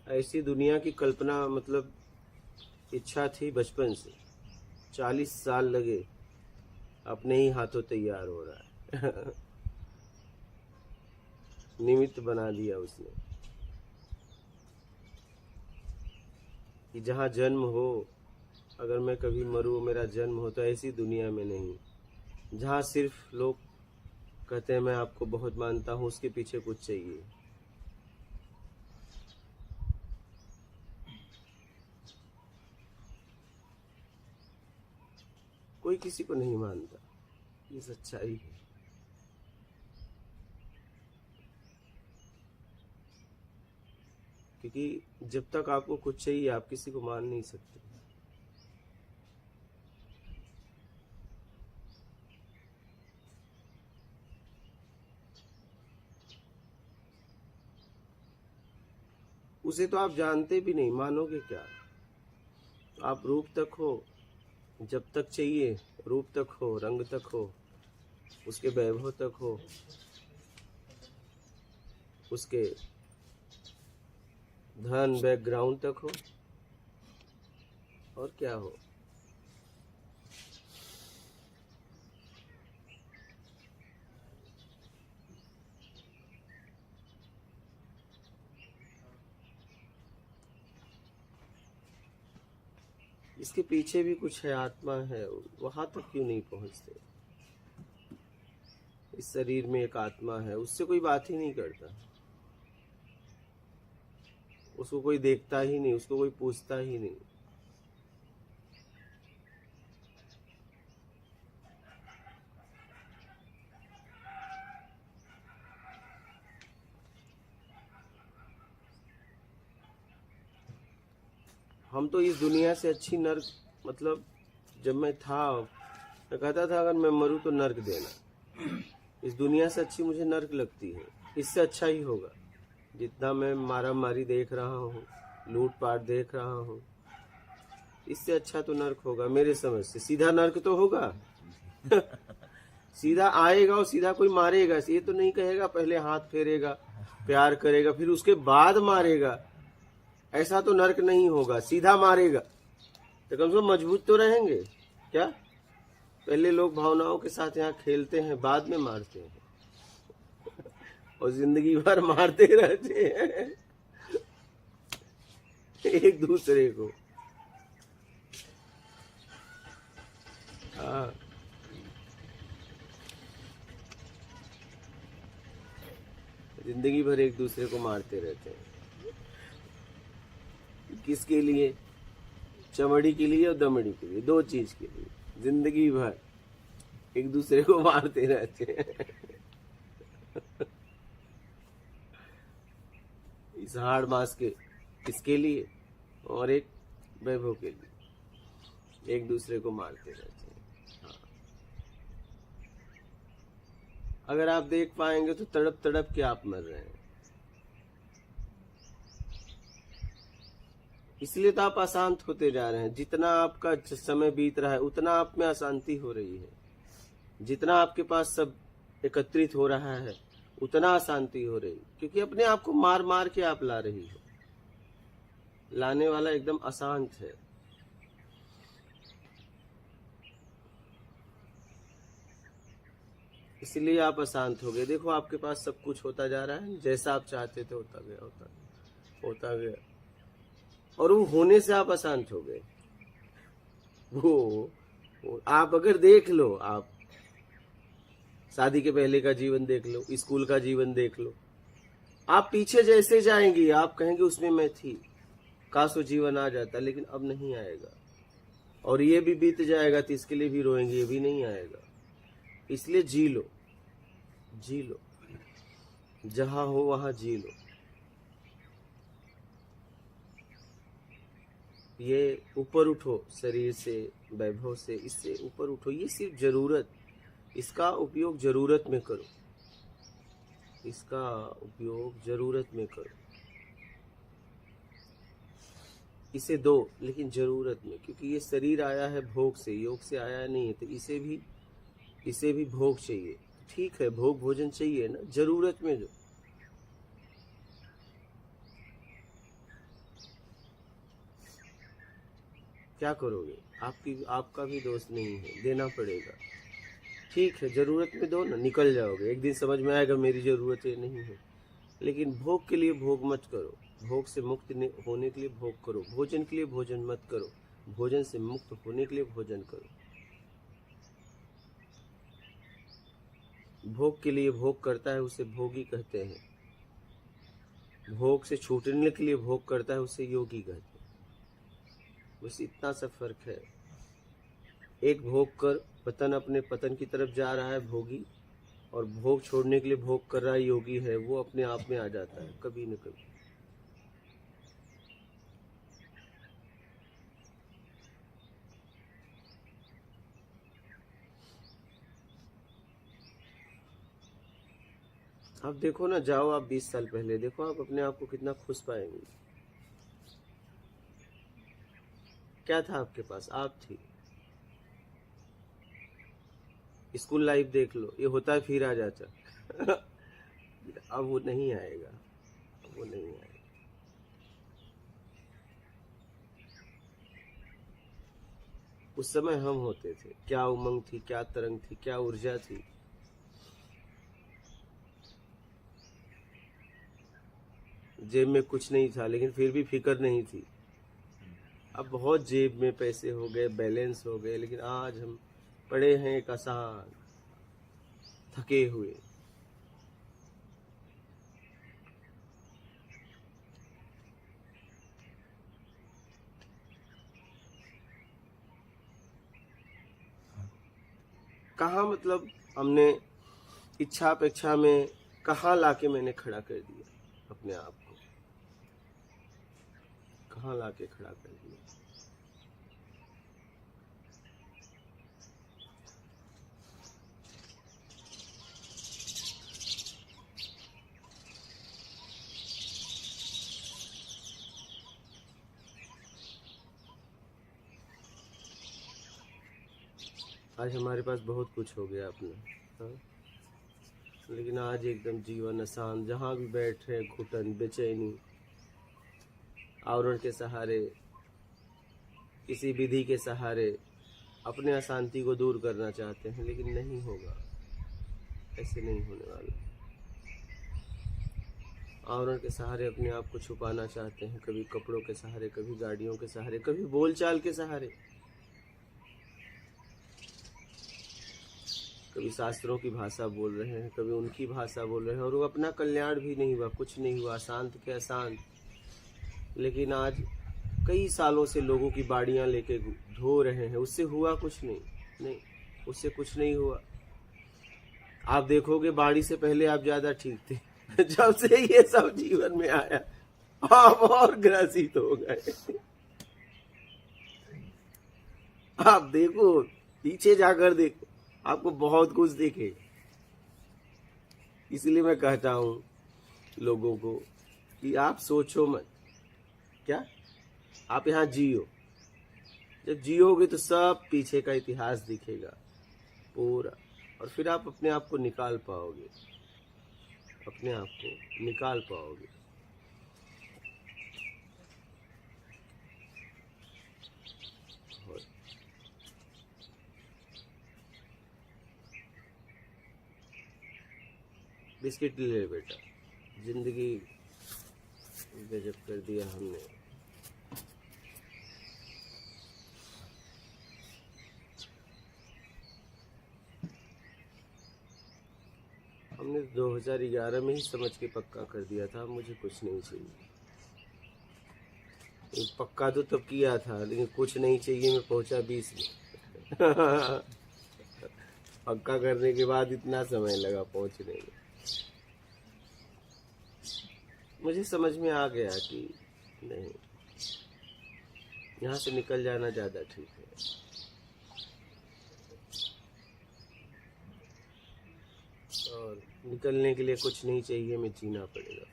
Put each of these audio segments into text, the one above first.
ऐसी दुनिया की कल्पना मतलब इच्छा थी बचपन से। 40 साल लगे, अपने ही हाथों तैयार हो रहा है। निमित्त बना दिया उसने कि जहाँ जन्म हो, अगर मैं कभी मरूं, मेरा जन्म हो तो ऐसी दुनिया में नहीं, जहाँ सिर्फ लोग कहते हैं मैं आपको बहुत मानता हूँ, उसके पीछे कुछ चाहिए। कोई किसी को नहीं मानता, ये सच्चाई है। क्योंकि जब तक आपको कुछ चाहिए, आप किसी को मान नहीं सकते। उसे तो आप जानते भी नहीं, मानोगे क्या? आप रूप तक हो, जब तक चाहिए, रूप तक हो, रंग तक हो, उसके वैभव तक हो, उसके धन बैकग्राउंड तक हो, और क्या हो। इसके पीछे भी कुछ है, आत्मा है, वहां तक क्यों नहीं पहुंचते? इस शरीर में एक आत्मा है, उससे कोई बात ही नहीं करता, उसको कोई देखता ही नहीं, उसको कोई पूछता ही नहीं। हम तो इस दुनिया से अच्छी नर्क, मतलब जब मैं था, मैं कहता था अगर मैं मरूं तो नर्क देना। इस दुनिया से अच्छी मुझे नर्क लगती है, इससे अच्छा ही होगा। जितना मैं मारा मारी देख रहा हूँ, लूट पाट देख रहा हूँ, इससे अच्छा तो नर्क होगा मेरे समझ से। सीधा नर्क तो होगा। सीधा आएगा और सीधा कोई मारेगा, ये तो नहीं कहेगा पहले हाथ फेरेगा, प्यार करेगा, फिर उसके बाद मारेगा। ऐसा तो नर्क नहीं होगा, सीधा मारेगा तो कम से कम मजबूत तो रहेंगे क्या? पहले लोग भावनाओं के साथ यहाँ खेलते हैं, बाद में मारते हैं, और जिंदगी भर मारते रहते हैं एक दूसरे को। हाँ, जिंदगी भर एक दूसरे को मारते रहते हैं। किसके लिए? चमड़ी के लिए और दमड़ी के लिए, दो चीज के लिए जिंदगी भर एक दूसरे को मारते रहते हैं। इस हाड़ मास के इसके लिए और एक वैभव के लिए एक दूसरे को मारते रहते हैं। हाँ। अगर आप देख पाएंगे तो तड़प तड़प के आप मर रहे हैं। इसलिए तो आप अशांत होते जा रहे हैं। जितना आपका समय बीत रहा है उतना आप में अशांति हो रही है। जितना आपके पास सब एकत्रित हो रहा है उतना अशांति हो रही, क्योंकि अपने आप को मार मार के आप ला रही हो। लाने वाला एकदम अशांत है। इसलिए आप अशांत हो गए। देखो आपके पास सब कुछ होता जा रहा है, जैसा आप चाहते थे होता गया, होता गया, और वो होने से आप अशांत हो गए। वो आप अगर देख लो, आप शादी के पहले का जीवन देख लो, स्कूल का जीवन देख लो, आप पीछे जैसे जाएंगी आप कहेंगे उसमें मैं थी, काश वो जीवन आ जाता, लेकिन अब नहीं आएगा। और ये भी बीत जाएगा तो इसके लिए भी रोएंगे, ये भी नहीं आएगा। इसलिए जी लो, जी लो, जहां हो वहां जी लो। ये ऊपर उठो शरीर से, वैभव से, इससे ऊपर उठो। ये सिर्फ जरूरत, इसका उपयोग जरूरत में करो, इसका उपयोग जरूरत में करो। इसे दो लेकिन जरूरत में, क्योंकि ये शरीर आया है भोग से, योग से आया नहीं है, तो इसे भी भोग चाहिए। ठीक है, भोग भोजन चाहिए ना, जरूरत में दो। क्या करोगे? आपका भी दोस्त नहीं है, देना पड़ेगा। ठीक है, ज़रूरत में दो ना, निकल जाओगे। एक दिन समझ में आएगा मेरी ज़रूरतें नहीं है। लेकिन भोग के लिए भोग मत करो। भोग से मुक्त होने के लिए भोग करो। भोजन के लिए भोजन मत करो। भोजन से मुक्त होने के लिए भोजन करो। भोग के लिए भोग करता है उसे भोगी कहते हैं। भोग से छूटने के लिए भोग करता है उसे योगी कहते हैं। बस इतना सा फर्क है। एक भोग कर पतन अपने पतन की तरफ जा रहा है भोगी, और भोग छोड़ने के लिए भोग कर रहा है योगी है, वो अपने आप में आ जाता है कभी न कभी। आप देखो ना, जाओ आप 20 साल पहले देखो, आप अपने आप को कितना खुश पाएंगे। क्या था आपके पास? आप थी। स्कूल लाइफ देख लो, ये होता है फिर आ जाता। अब वो नहीं आएगा, अब वो नहीं आएगा। उस समय हम होते थे, क्या उमंग थी, क्या तरंग थी, क्या ऊर्जा थी। जेब में कुछ नहीं था लेकिन फिर भी फिक्र नहीं थी। अब बहुत जेब में पैसे हो गए, बैलेंस हो गए, लेकिन आज हम पड़े हैं एक आसान, थके हुए। कहाँ मतलब हमने इच्छा अपेक्षा में कहाँ लाके मैंने खड़ा कर दिया अपने आप को, कहाँ लाके खड़ा कर दिया। आज हमारे पास बहुत कुछ हो गया अपना, हाँ? लेकिन आज एकदम जीवन आसान, जहाँ भी बैठे घुटन, बेचैनी, आवरण के सहारे, किसी विधि के सहारे अपने अशांति को दूर करना चाहते हैं, लेकिन नहीं होगा, ऐसे नहीं होने वाला। आवरण के सहारे अपने आप को छुपाना चाहते हैं, कभी कपड़ों के सहारे, कभी गाड़ियों के सहारे, कभी बोलचाल के सहारे, कभी शास्त्रों की भाषा बोल रहे हैं, कभी उनकी भाषा बोल रहे हैं, और वो अपना कल्याण भी नहीं हुआ, कुछ नहीं हुआ, अशांत के अशांत। लेकिन आज कई सालों से लोगों की बाड़ियां लेके धो रहे हैं, उससे हुआ कुछ नहीं, नहीं, उससे कुछ नहीं हुआ। आप देखोगे बाड़ी से पहले आप ज्यादा ठीक थे। जब से ये सब जीवन में आया आप और ग्रसित हो गए। आप देखो, पीछे जाकर देखो, आपको बहुत कुछ दिखे। इसलिए मैं कहता हूँ लोगों को कि आप सोचो मत, क्या आप यहाँ जियो। जब जियोगे तो सब पीछे का इतिहास दिखेगा पूरा, और फिर आप अपने आप को निकाल पाओगे, अपने आप को निकाल पाओगे। बिस्किट ले बेटा, जिंदगी गजब कर दिया हमने। हमने 2011 में ही समझ के पक्का कर दिया था मुझे कुछ नहीं चाहिए। पक्का तो तब किया था, लेकिन कुछ नहीं चाहिए मैं पहुंचा 20 में। पक्का करने के बाद इतना समय लगा पहुंचने में। मुझे समझ में आ गया कि नहीं, यहाँ से निकल जाना ज़्यादा ठीक है। और निकलने के लिए कुछ नहीं चाहिए, हमें जीना पड़ेगा,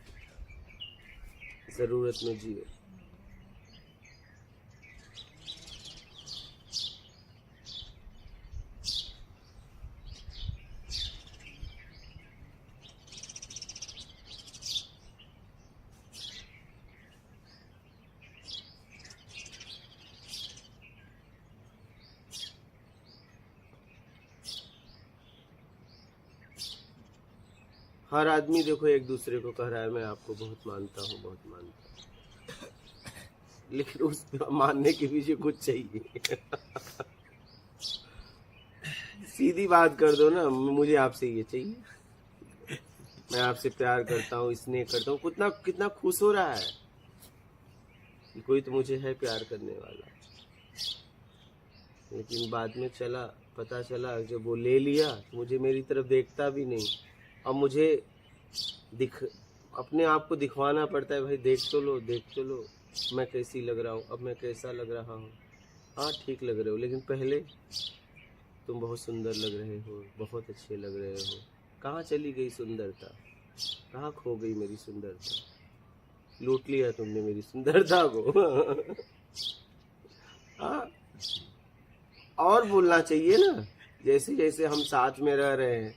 ज़रूरत में जियो। हर आदमी देखो एक दूसरे को कह रहा है मैं आपको बहुत मानता हूँ, बहुत मानता हूँ, लेकिन उस मानने के पीछे कुछ चाहिए। सीधी बात कर दो ना, मुझे आपसे ये चाहिए, मैं आपसे प्यार करता हूँ, स्नेह करता हूँ, कितना कितना खुश हो रहा है कि कोई तो मुझे है प्यार करने वाला। लेकिन बाद में पता चला जब वो ले लिया तो मुझे मेरी तरफ देखता भी नहीं। अब मुझे अपने आप को दिखवाना पड़ता है, भाई देख तो लो, देख तो लो मैं कैसी लग रहा हूँ, अब मैं कैसा लग रहा हूँ। हाँ ठीक लग रहे हो, लेकिन पहले तुम बहुत सुंदर लग रहे हो, बहुत अच्छे लग रहे हो। कहाँ चली गई सुंदरता, कहाँ खो गई मेरी सुंदरता, लूट लिया तुमने मेरी सुंदरता को। हाँ, और बोलना चाहिए ना, जैसे जैसे हम साथ में रह रहे हैं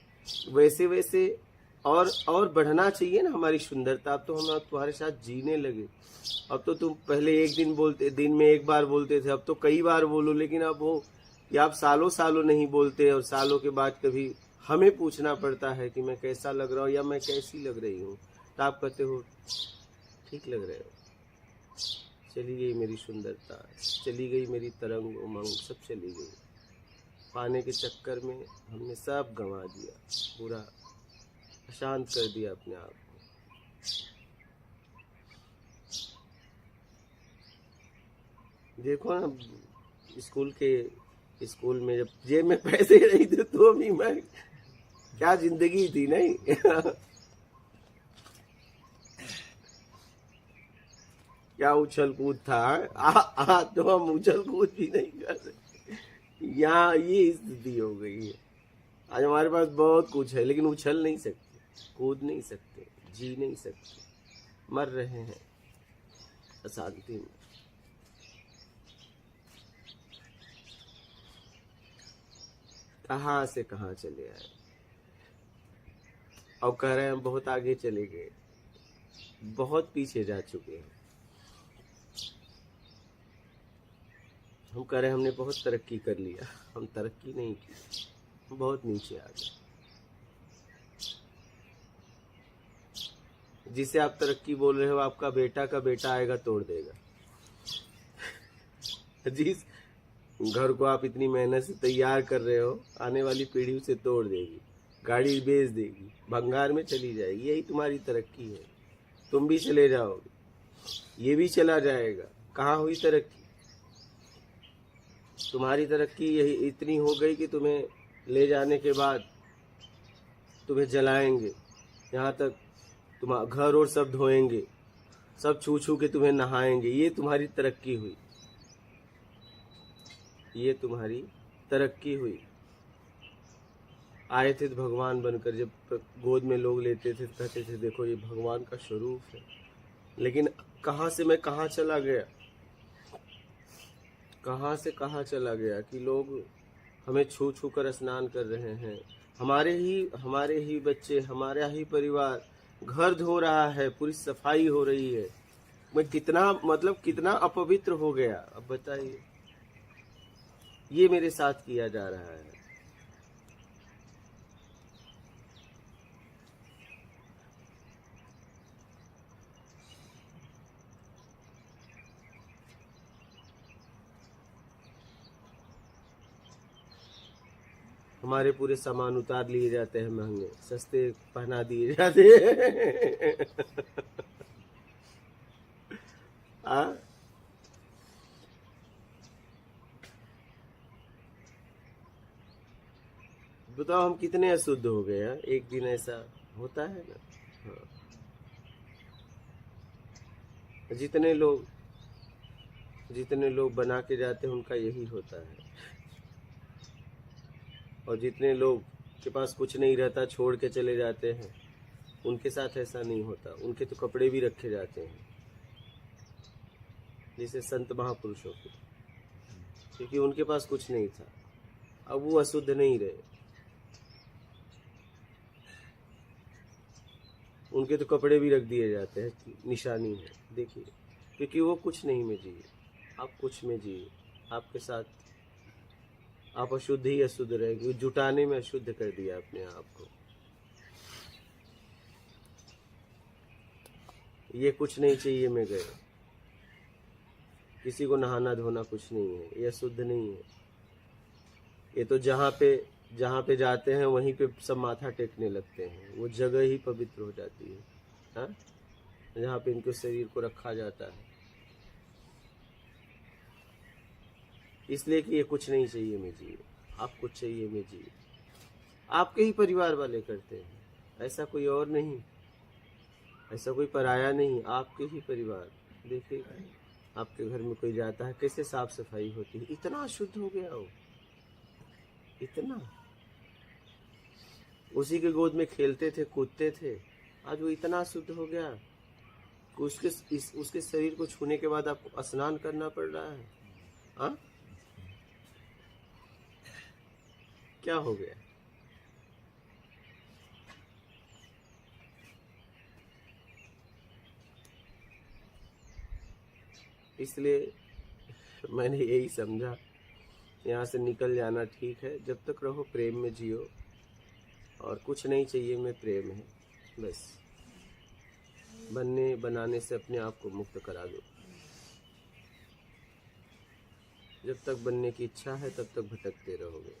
वैसे वैसे और बढ़ना चाहिए ना हमारी सुंदरता। अब तो हम तुम्हारे साथ जीने लगे। अब तो तुम पहले एक दिन बोलते, दिन में एक बार बोलते थे, अब तो कई बार बोलो। लेकिन अब वो या आप सालों सालों नहीं बोलते, और सालों के बाद कभी हमें पूछना पड़ता है कि मैं कैसा लग रहा हूँ या मैं कैसी लग रही हूँ, तो आप कहते हो ठीक लग रहे हो। चली गई मेरी सुंदरता, चली गई मेरी तरंग उमंग, सब चली गई। पाने के चक्कर में हमने सब गंवा दिया, पूरा अशांत कर दिया अपने आप को। देखो ना, स्कूल में जब जेब में पैसे नहीं थे तो भी मैं, क्या जिंदगी थी नहीं। क्या उछल कूद था। तो हम उछल कूद भी नहीं कर सकते। यहाँ ये स्थिति हो गई है। आज हमारे पास बहुत कुछ है, लेकिन उछल नहीं सकते, कूद नहीं सकते, जी नहीं सकते, मर रहे हैं अशांति में। कहाँ से कहाँ चले आए, और कह रहे हैं हम बहुत आगे चले गए, बहुत पीछे जा चुके हैं। हम कह रहे हैं हमने बहुत तरक्की कर लिया, हम तरक्की नहीं की, हम बहुत नीचे आ गए। जिसे आप तरक्की बोल रहे हो, आपका बेटा का बेटा आएगा तोड़ देगा। जिस घर को आप इतनी मेहनत से तैयार कर रहे हो, आने वाली पीढ़ी उसे तोड़ देगी, गाड़ी बेच देगी, भंगार में चली जाएगी। यही तुम्हारी तरक्की है। तुम भी चले जाओगे, ये भी चला जाएगा। कहाँ हुई तरक्की? तुम्हारी तरक्की यही इतनी हो गई कि तुम्हें ले जाने के बाद तुम्हें जलाएंगे, यहाँ तक तुम्हारा घर और सब धोएंगे, सब छू छू के तुम्हें नहाएंगे। ये तुम्हारी तरक्की हुई, ये तुम्हारी तरक्की हुई। आए थे तो भगवान बनकर, जब गोद में लोग लेते थे तो कहते थे देखो ये भगवान का स्वरूप है। लेकिन कहाँ से मैं कहाँ चला गया, कहाँ से कहाँ चला गया कि लोग हमें छू छू कर स्नान कर रहे हैं। हमारे ही बच्चे, हमारा ही परिवार घर धो रहा है, पूरी सफाई हो रही है। मैं कितना अपवित्र हो गया। अब बताइए, ये मेरे साथ किया जा रहा है। हमारे पूरे सामान उतार लिए जाते हैं, महंगे, सस्ते पहना दिए जाते हैं। बताओ हम कितने अशुद्ध हो गए हैं। एक दिन ऐसा होता है ना। हाँ। जितने लोग बना के जाते हैं उनका यही होता है, और जितने लोग के पास कुछ नहीं रहता छोड़ के चले जाते हैं उनके साथ ऐसा नहीं होता। उनके तो कपड़े भी रखे जाते हैं, जैसे संत महापुरुषों के, क्योंकि उनके पास कुछ नहीं था। अब वो अशुद्ध नहीं रहे, उनके तो कपड़े भी रख दिए जाते हैं, निशानी है देखिए, क्योंकि वो कुछ नहीं में जिए, आप कुछ में जिए। आपके साथ आप अशुद्ध ही अशुद्ध रहेंगे, जुटाने में अशुद्ध कर दिया अपने आप को। ये कुछ नहीं चाहिए में गए। किसी को नहाना धोना कुछ नहीं है, ये शुद्ध नहीं है। ये तो जहाँ पे जाते हैं वहीं पे सब माथा टेकने लगते हैं, वो जगह ही पवित्र हो जाती है, हाँ, जहाँ पे इनके शरीर को रखा जाता है। इसलिए कि ये कुछ नहीं चाहिए में जिए, आप कुछ चाहिए में जिए। आपके ही परिवार वाले करते हैं, ऐसा कोई और नहीं, ऐसा कोई पराया नहीं, आपके ही परिवार। देखिए आपके घर में कोई जाता है, कैसे साफ सफाई होती है, इतना शुद्ध हो गया हो, इतना। उसी के गोद में खेलते थे, कूदते थे, आज वो इतना शुद्ध हो गया कि उसके शरीर को छूने के बाद आपको स्नान करना पड़ रहा है। हाँ, क्या हो गया? इसलिए मैंने यही समझा, यहाँ से निकल जाना ठीक है। जब तक रहो प्रेम में जियो, और कुछ नहीं चाहिए में प्रेम है, बस। बनने बनाने से अपने आप को मुक्त करा दो। जब तक बनने की इच्छा है तब तक भटकते रहोगे।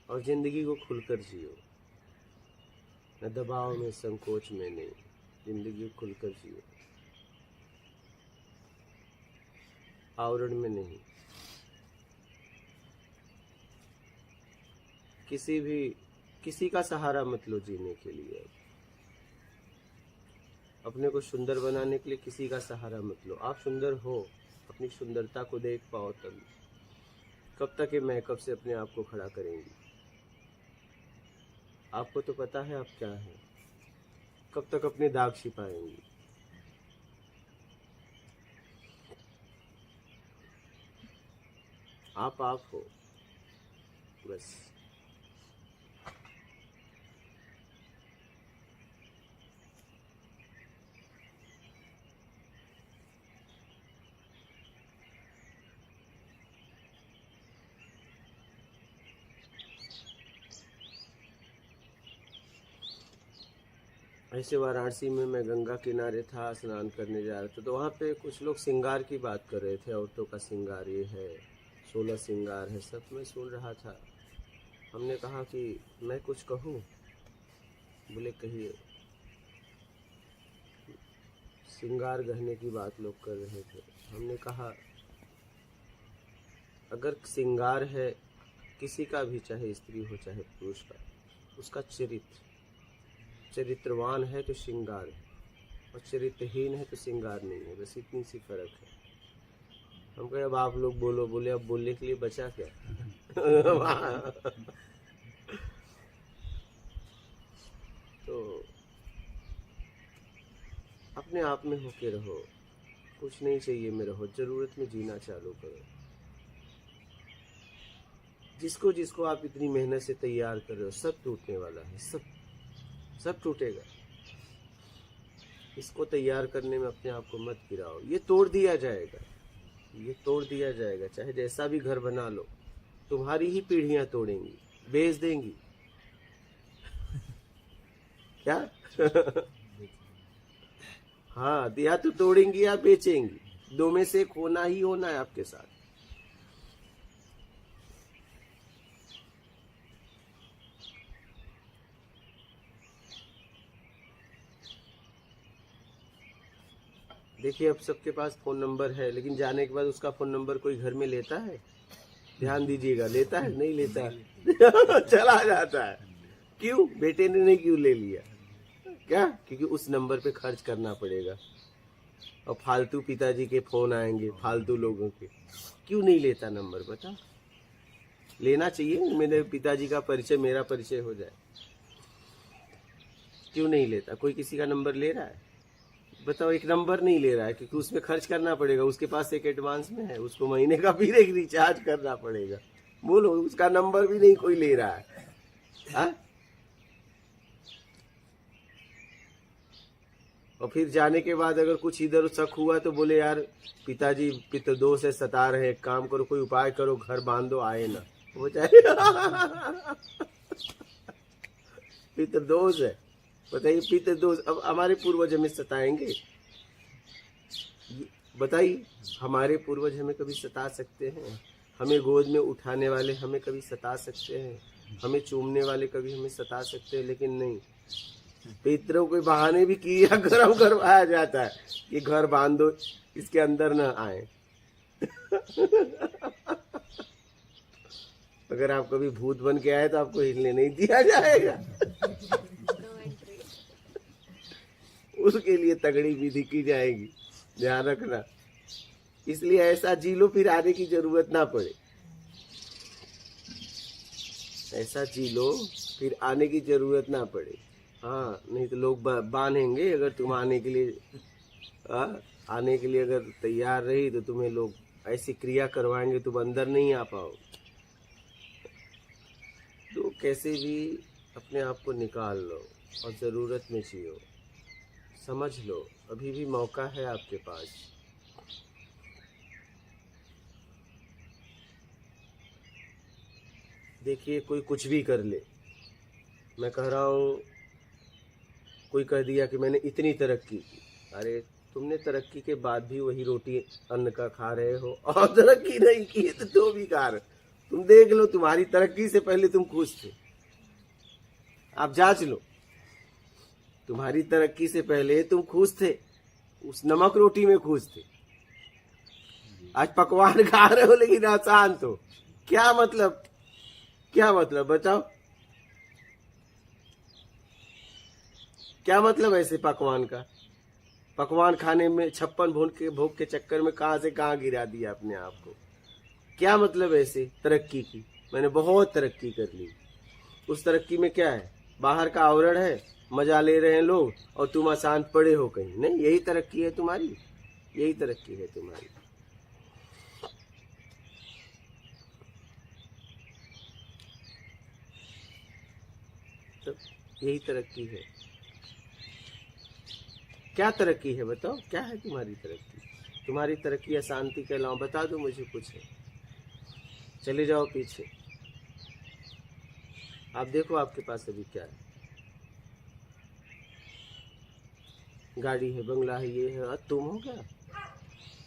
और जिंदगी को खुलकर जियो, न दबाव में, संकोच में नहीं, जिंदगी को खुलकर जियो, आवरण में नहीं। किसी का सहारा मत लो जीने के लिए। अपने को सुंदर बनाने के लिए किसी का सहारा मत लो। आप सुंदर हो, अपनी सुंदरता को देख पाओ तब। कब तक ये मेकअप से अपने आप को खड़ा करेंगी? आपको तो पता है आप क्या हैं। कब तक अपने दाग छिपाएंगी? आप हो, बस। ऐसे वाराणसी में मैं गंगा किनारे था, स्नान करने जा रहा था, तो वहाँ पे कुछ लोग श्रृंगार की बात कर रहे थे। औरतों का श्रृंगार ये है, 16 श्रृंगार है, सब मैं सुन रहा था। हमने कहा कि मैं कुछ कहूँ? बोले कहिए। श्रृंगार गहने की बात लोग कर रहे थे। हमने कहा अगर श्रृंगार है किसी का भी, चाहे स्त्री हो चाहे पुरुष का, उसका चरित्रवान है तो श्रृंगार है, और चरित्रहीन है तो श्रृंगार नहीं है। बस इतनी सी फर्क है। हम कहे अब आप लोग बोलो। बोले अब बोलने के लिए बचा क्या? तो अपने आप में होके रहो, कुछ नहीं चाहिए में रहो, जरूरत में जीना चालू करो। जिसको आप इतनी मेहनत से तैयार कर रहे हो, सब टूटने वाला है, सब टूटेगा। इसको तैयार करने में अपने आप को मत गिराओ। ये तोड़ दिया जाएगा, चाहे जैसा भी घर बना लो, तुम्हारी ही पीढ़ियां तोड़ेंगी, बेच देंगी। क्या? हाँ, या तो तोड़ेंगी या बेचेंगी, दो में से एक होना ही होना है आपके साथ। देखिए अब सबके पास फोन नंबर है, लेकिन जाने के बाद उसका फोन नंबर कोई घर में लेता है? ध्यान दीजिएगा, लेता है? नहीं लेता है। चला जाता है। क्यों? बेटे ने नहीं क्यों ले लिया? क्या? क्योंकि उस नंबर पे खर्च करना पड़ेगा, और फालतू पिताजी के फोन आएंगे, फालतू लोगों के। क्यों नहीं लेता नंबर? बता। लेना चाहिए, मेरे पिताजी का परिचय, मेरा परिचय हो जाए। क्यों नहीं लेता? कोई किसी का नंबर ले रहा है? बताओ। एक नंबर नहीं ले रहा है क्योंकि उसमें खर्च करना पड़ेगा। उसके पास एक एडवांस में है, उसको महीने का फिर एक रिचार्ज करना पड़ेगा। बोलो, उसका नंबर भी नहीं कोई ले रहा है। हा? और फिर जाने के बाद अगर कुछ इधर शक हुआ तो बोले यार पिताजी पितृदोष है, सता रहे, एक काम करो, कोई उपाय करो, घर बांध दो, आए ना, हो जाए। पितृदोष है, बताइए पितृदोष। अब हमारे पूर्वज हमें सताएंगे? बताइए, हमारे पूर्वज हमें कभी सता सकते हैं? हमें गोद में उठाने वाले हमें कभी सता सकते हैं? हमें चूमने वाले कभी हमें सता सकते हैं? लेकिन नहीं, पितरों के बहाने भी किया गरम करवाया जाता है कि घर बांध दो, इसके अंदर न आए। अगर आप कभी भूत बन के आए तो आपको हिलने नहीं दिया जाएगा। उसके लिए तगड़ी विधि की जाएगी, ध्यान रखना। इसलिए ऐसा जी लो फिर आने की जरूरत ना पड़े। ऐसा जी लो फिर आने की जरूरत ना पड़े। हाँ, नहीं तो लोग बांधेंगे। अगर तुम आने के लिए अगर तैयार रही तो तुम्हें लोग ऐसी क्रिया करवाएंगे, तुम अंदर नहीं आ पाओ। तो कैसे भी अपने आप को निकाल लो और जरूरत में जियो। समझ लो, अभी भी मौका है आपके पास। देखिए, कोई कुछ भी कर ले, मैं कह रहा हूँ, कोई कह दिया कि मैंने इतनी तरक्की की। अरे, तुमने तरक्की के बाद भी वही रोटी अन्न का खा रहे हो, और तरक्की नहीं की है तो भी खा रहे। तुम देख लो, तुम्हारी तरक्की से पहले तुम खुश थे। आप जांच लो, तुम्हारी तरक्की से पहले तुम खुश थे, उस नमक रोटी में खुश थे। आज पकवान खा रहे हो लेकिन अशांत हो। क्या मतलब, क्या मतलब बताओ? क्या मतलब ऐसे पकवान का? पकवान खाने में 56 भोग के चक्कर में कहां से कहां गिरा दिया अपने आप को। क्या मतलब ऐसे तरक्की की? मैंने बहुत तरक्की कर ली। उस तरक्की में क्या है? बाहर का आवरण है, मजा ले रहे हैं लोग, और तुम अशांत पड़े हो कहीं। नहीं, यही तरक्की है तुम्हारी, यही तरक्की है तुम्हारी। तो यही तरक्की है। क्या तरक्की है बताओ? क्या है तुम्हारी तरक्की? तुम्हारी तरक्की अशांति के अलावा बता दो मुझे कुछ है। चले जाओ पीछे, आप देखो आपके पास अभी क्या है। गाड़ी है, बंगला है, ये है, और तुम हो क्या?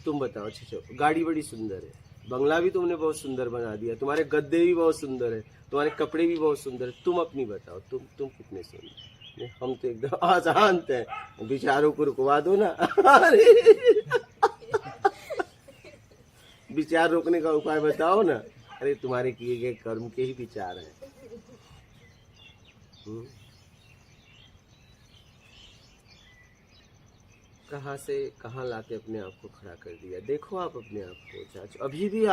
तुम बताओ। अच्छा, गाड़ी बड़ी सुंदर है, बंगला भी तुमने बहुत सुंदर बना दिया, तुम्हारे गद्दे भी बहुत सुंदर है, तुम्हारे कपड़े भी बहुत सुंदर है। तुम अपनी बताओ, तुम कितने सुंदर? हम तो एकदम अशांत हैं। विचारों को रुकवा दो ना। अरे विचार रोकने का उपाय बताओ ना। अरे, तुम्हारे किए गए कर्म के ही विचार हैं। कहां से कहां लाके अपने आप को खड़ा कर दिया। देखो आप अपने आप को, जांचो। अभी भी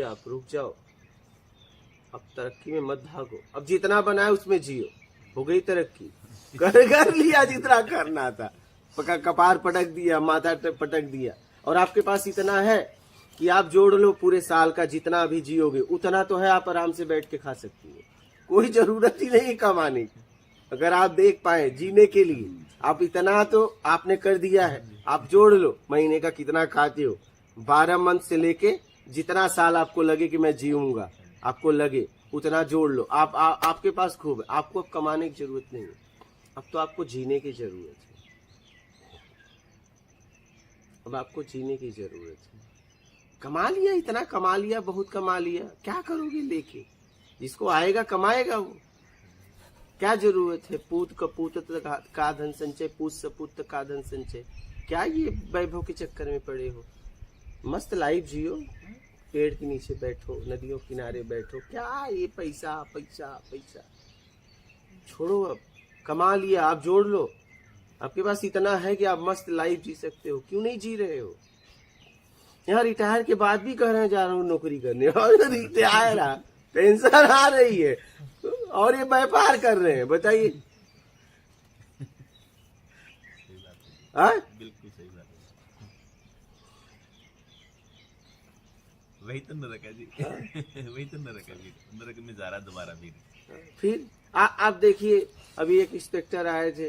आप रुक जाओ। अब तरक्की में मत भागो। अब जितना बना है उसमें जियो। हो गई तरक्की, कर लिया जितना करना था। कपार पटक दिया, माथा पटक दिया, और आपके पास इतना है कि आप जोड़ लो पूरे साल का, जितना भी जियोगे उतना तो है। आप आराम से बैठ के खा सकती हो, कोई जरूरत ही नहीं कमाने की। अगर आप देख पाए जीने के लिए, आप इतना तो आपने कर दिया है। आप जोड़ लो महीने का कितना खाते हो, 12 मंथ से लेके जितना साल आपको लगे कि मैं जीऊंगा, आपको लगे उतना जोड़ लो। आपके पास खूब है। आपको अब कमाने की जरूरत नहीं है, अब तो आपको जीने की जरूरत है। अब आपको जीने की जरूरत है। कमा लिया, इतना कमा लिया, बहुत कमा लिया, क्या करोगे लेके? जिसको आएगा कमाएगा वो। क्या जरूरत है? पूत कपूत का धन संचय, पूत सपूत का धन संचय। क्या ये वैभव के चक्कर में पड़े हो? मस्त लाइफ जियो, पेड़ के नीचे बैठो, नदियों किनारे बैठो। क्या ये पैसा पैसा पैसा छोड़ो। अब कमा लिया, आप जोड़ लो। आपके पास इतना है कि आप मस्त लाइफ जी सकते हो। क्यों नहीं जी रहे हो? यहाँ रिटायर के बाद भी कह रहे हैं जा रहा हूँ नौकरी करने, और रिटायर पेंशन आ रही है, और ये व्यापार कर रहे हैं। बताइए, बिल्कुल सही बात है। वही तो नरक है जी। वही तो नरक है जी। नरक में जा रहा दोबारा फिर आप देखिए, अभी एक इंस्पेक्टर आए थे,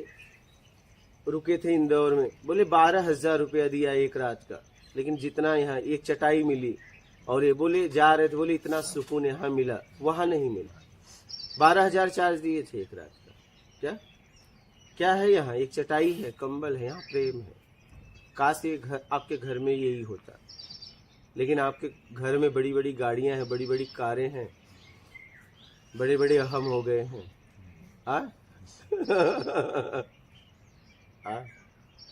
रुके थे इंदौर में, बोले 12,000 रुपया दिया एक रात का, लेकिन जितना यहाँ एक चटाई मिली, और ये बोले जा रहे थे, बोले इतना सुकून यहाँ मिला, वहां नहीं मिला। 12,000 चार्ज दिए थे एक रात का। क्या क्या है यहाँ? एक चटाई है, कंबल है, यहाँ प्रेम है। काश ये घर, आपके घर में यही होता। लेकिन आपके घर में बड़ी बड़ी गाड़ियां हैं, बड़ी बड़ी कारें हैं, बड़े बड़े अहम हो गए हैं। आ? आ?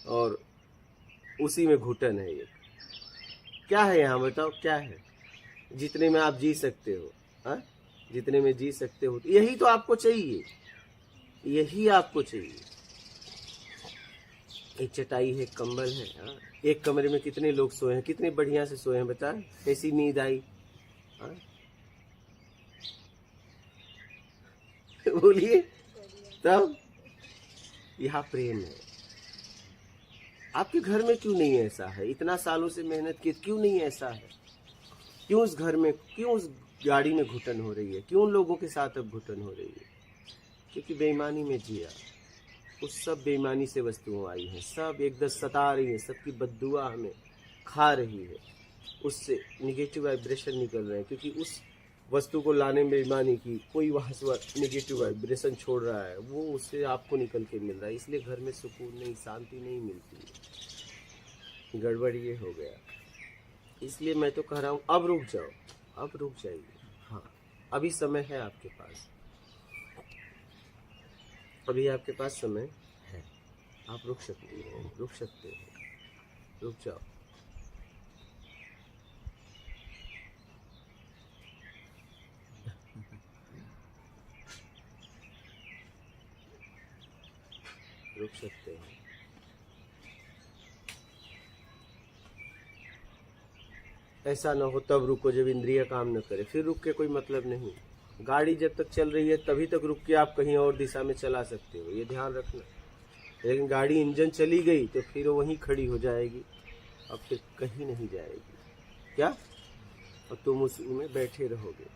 और उसी में घुटन है ये। क्या है यहाँ बताओ, क्या है? जितने में आप जी सकते हो, हाँ, जितने में जी सकते हो, यही तो आपको चाहिए, यही आपको चाहिए। एक चटाई है, कंबल है, हाँ? एक कमरे में कितने लोग सोए हैं, कितने बढ़िया से सोए हैं, बता कैसी नींद आई, हाँ? बोलिए। तब यहाँ प्रेम है। आपके घर में क्यों नहीं ऐसा है? इतना सालों से मेहनत की, क्यों नहीं ऐसा है? क्यों उस घर में, क्यों उस गाड़ी में घुटन हो रही है? क्यों लोगों के साथ अब घुटन हो रही है? क्योंकि बेईमानी में जिया। उस सब बेईमानी से वस्तुएं आई हैं, सब एकदम सता रही हैं, सबकी बद्दुआ हमें खा रही है। उससे निगेटिव वाइब्रेशन निकल रहे हैं, क्योंकि उस वस्तु को लाने में बेईमानी की, कोई वहाँ से निगेटिव वाइब्रेशन छोड़ रहा है, वो उससे आपको निकल के मिल रहा है। इसलिए घर में सुकून नहीं, शांति नहीं मिलती है। गड़बड़ ये हो गया। इसलिए मैं तो कह रहा हूँ अब रुक जाओ, अब रुक जाइए। हाँ, अभी समय है आपके पास, अभी आपके पास समय है, आप रुक सकते हो, रुक सकते हो, रुक जाओ। रुक सकते हो। ऐसा ना हो तब रुको जब इंद्रिय काम न करे, फिर रुक के कोई मतलब नहीं। गाड़ी जब तक चल रही है तभी तक रुक के आप कहीं और दिशा में चला सकते हो, ये ध्यान रखना। लेकिन गाड़ी इंजन चली गई तो फिर वहीं खड़ी हो जाएगी, अब फिर कहीं नहीं जाएगी। क्या? और तुम उसमें बैठे रहोगे।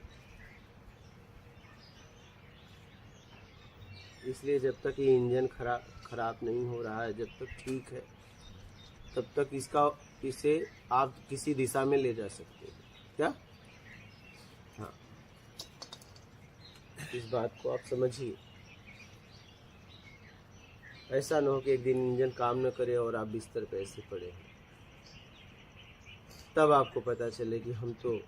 इसलिए जब तक ये इंजन खराब नहीं हो रहा है, जब तक ठीक है, तब तक इसे आप किसी दिशा में ले जा सकते हो। क्या? हाँ, इस बात को आप समझिए। ऐसा ना हो कि एक दिन इंजन काम न करे और आप बिस्तर पे ऐसे पड़े हैं, तब आपको पता चले कि हम तो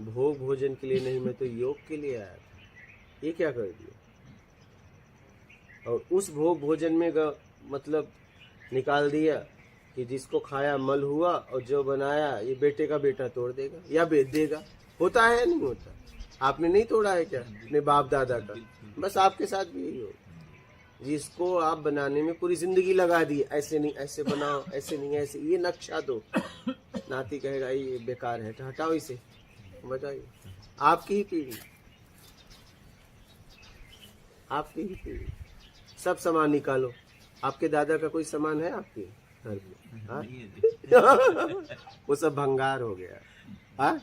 भोग भोजन के लिए नहीं, मैं तो योग के लिए आया था, ये क्या कर दिया। और उस भोग भोजन में मतलब निकाल दिया कि जिसको खाया मल हुआ, और जो बनाया ये बेटे का बेटा तोड़ देगा या बेच देगा। होता है या नहीं होता? आपने नहीं तोड़ा है क्या अपने बाप दादा का? बस आपके साथ भी यही हो। जिसको आप बनाने में पूरी जिंदगी लगा दी, ऐसे नहीं ऐसे बनाओ, ऐसे नहीं ऐसे, ये नक्शा दो, नाती कहेगा ये बेकार है, तो हटाओ इसे। बताइए, आपकी ही पीढ़ी, आपकी ही पीढ़ी। सब सामान निकालो, आपके दादा का कोई सामान है आपके घर में? हाँ? वो सब भंगार हो गया। हाँ,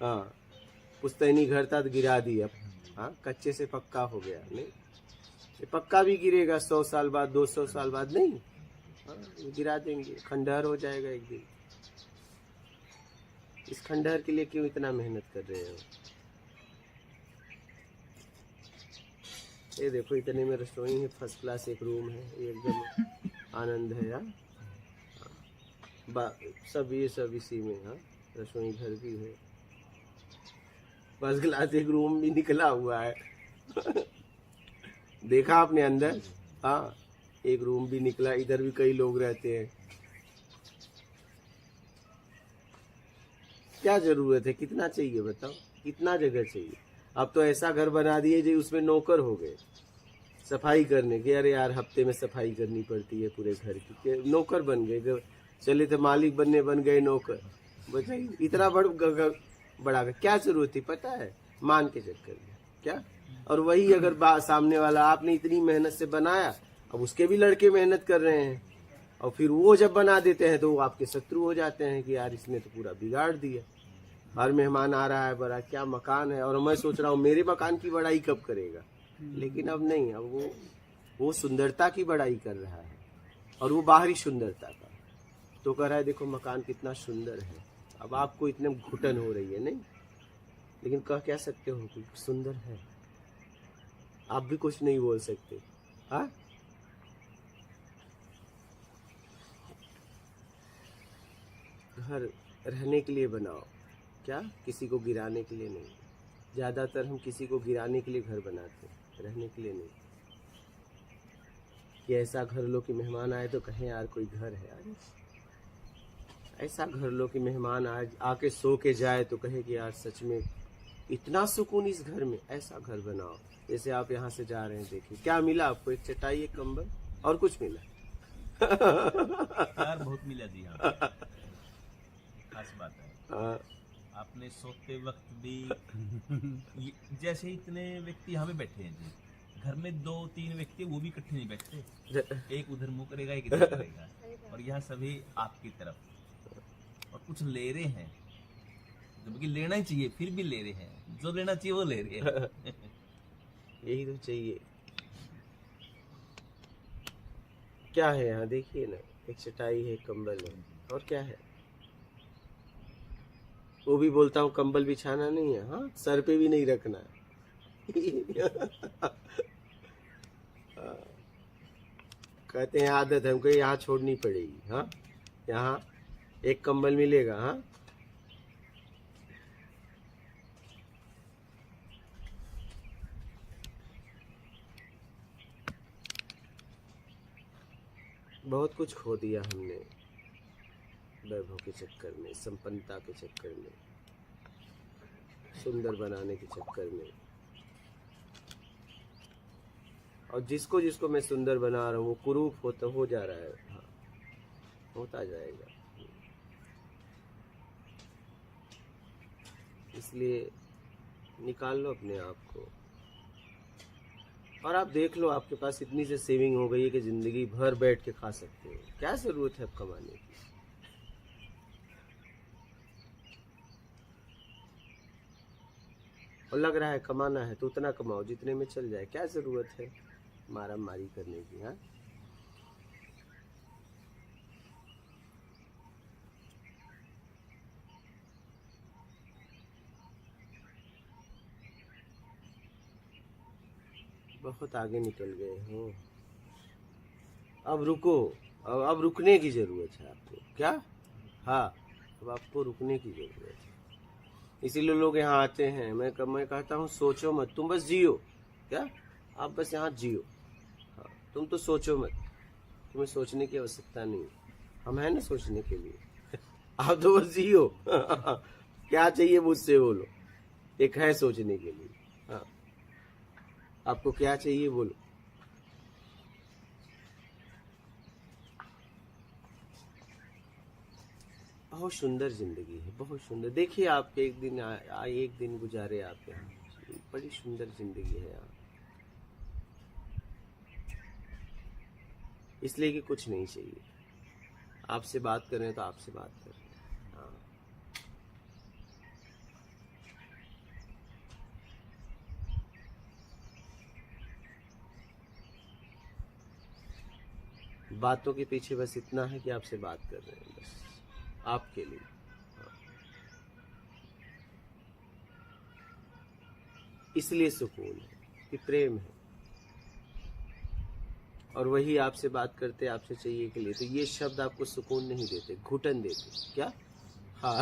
हाँ, पुश्तैनी घर था तो गिरा दिया। हाँ, कच्चे से पक्का हो गया। नहीं, ये पक्का भी गिरेगा 100 साल बाद, 200 साल बाद नहीं। हाँ, गिरा देंगे, खंडहर हो जाएगा एक दिन। इस खंडहर के लिए क्यों इतना मेहनत कर रहे हो? ये देखो, इतने में रसोई है, फर्स्ट क्लास एक रूम है, एकदम आनंद है यार। सब ये सब इसी में। हाँ, रसोई घर भी है, फर्स्ट क्लास एक रूम भी निकला हुआ है। देखा आपने अंदर? हाँ, एक रूम भी निकला, इधर भी कई लोग रहते हैं। क्या जरूरत है? कितना चाहिए बताओ? कितना जगह चाहिए? अब तो ऐसा घर बना दिए जो उसमें नौकर हो गए सफाई करने के। अरे यार, हफ्ते में सफाई करनी पड़ती है पूरे घर की, नौकर बन गए। चले थे मालिक बनने, बन गए नौकर। बताइए, इतना बड़ा क्या जरूरत थी? पता है, मान के चक्कर में। क्या? और वही अगर सामने वाला आपने इतनी मेहनत से बनाया, अब उसके भी लड़के मेहनत कर रहे हैं, और फिर वो जब बना देते हैं तो वो आपके शत्रु हो जाते हैं कि यार इसने तो पूरा बिगाड़ दिया। हर मेहमान आ रहा है, बड़ा क्या मकान है, और मैं सोच रहा हूँ मेरे मकान की बड़ाई कब करेगा। लेकिन अब नहीं, अब वो सुंदरता की बड़ाई कर रहा है, और वो बाहरी सुंदरता का। तो कह रहा है देखो मकान कितना सुंदर है। अब आपको इतने घुटन हो रही है, नहीं, लेकिन कह क्या सकते हो कि सुंदर है। आप भी कुछ नहीं बोल सकते। हाँ, घर रहने के लिए बनाओ, क्या किसी को गिराने के लिए नहीं। ज्यादातर हम किसी को गिराने के लिए घर बनाते हैं, रहने के लिए नहीं। कि ऐसा घर लो कि मेहमान आए तो कहें यार कोई घर है यार। ऐसा घर लो कि मेहमान आज आके सो के जाए तो कहे कि यार सच में इतना सुकून इस घर में। ऐसा घर बनाओ। जैसे आप यहाँ से जा रहे हैं, देखिए क्या मिला आपको, एक चटाई, एक कंबल, और कुछ मिला? प्यार बहुत मिला जी यहाँ पे। खास बात है। हाँ, आपने सोते वक्त भी जैसे इतने व्यक्ति यहाँ पे बैठे हैं जी, घर में 2-3 व्यक्ति वो भी इकट्ठे नहीं बैठते, एक उधर मुंह करेगा, एक इधर करेगा, और यहाँ सभी आपकी तरफ, और कुछ ले रहे हैं, जबकि लेना ही चाहिए, फिर भी ले रहे हैं, जो लेना चाहिए वो ले रहे हैं। यही तो चाहिए। क्या है यहाँ देखिए ना, एक चटाई है, एक कंबल है, और क्या है? वो भी बोलता हूँ कंबल बिछाना नहीं है, हाँ, सर पे भी नहीं रखना है। कहते हैं आदत है, हमको यहाँ छोड़नी पड़ेगी। हाँ, यहाँ एक कंबल मिलेगा। हाँ, बहुत कुछ खो दिया हमने वैभव के चक्कर में, संपन्नता के चक्कर में, सुंदर बनाने के चक्कर में। और जिसको जिसको मैं सुंदर बना रहा हूँ वो कुरूप होता हो जा रहा है। हाँ, होता जाएगा। इसलिए निकाल लो अपने आप को, और आप देख लो आपके पास इतनी से सेविंग हो गई है कि जिंदगी भर बैठ के खा सकते हो। क्या जरूरत है अब कमाने की? और लग रहा है कमाना है तो उतना कमाओ जितने में चल जाए। क्या जरूरत है मारा मारी करने की? हाँ, बहुत आगे निकल गए हो। अब रुको, अब रुकने की जरूरत है आपको। क्या? हाँ, अब आपको रुकने की जरूरत है। इसीलिए लोग यहाँ आते हैं। मैं कहता हूँ सोचो मत, तुम बस जियो। क्या? आप बस यहाँ जियो। हाँ, तुम तो सोचो मत, तुम्हें सोचने की आवश्यकता नहीं। हम हैं ना सोचने के लिए। आप तो बस जियो। क्या चाहिए मुझसे बोलो, एक है सोचने के लिए। हाँ, आपको क्या चाहिए बोलो। बहुत सुंदर जिंदगी है, बहुत सुंदर। देखिए आप एक दिन एक दिन गुजारे आप यहाँ, बड़ी सुंदर जिंदगी है यहाँ। इसलिए कि कुछ नहीं चाहिए। आपसे बात कर रहे हैं तो आपसे बात कर रहे हैं। हाँ, बातों के पीछे बस इतना है कि आपसे बात कर रहे हैं, बस आपके लिए। हाँ, इसलिए सुकून है कि प्रेम है, और वही आपसे बात करते आपसे चाहिए के लिए। तो ये शब्द आपको सुकून नहीं देते, घुटन देते। क्या? हाँ।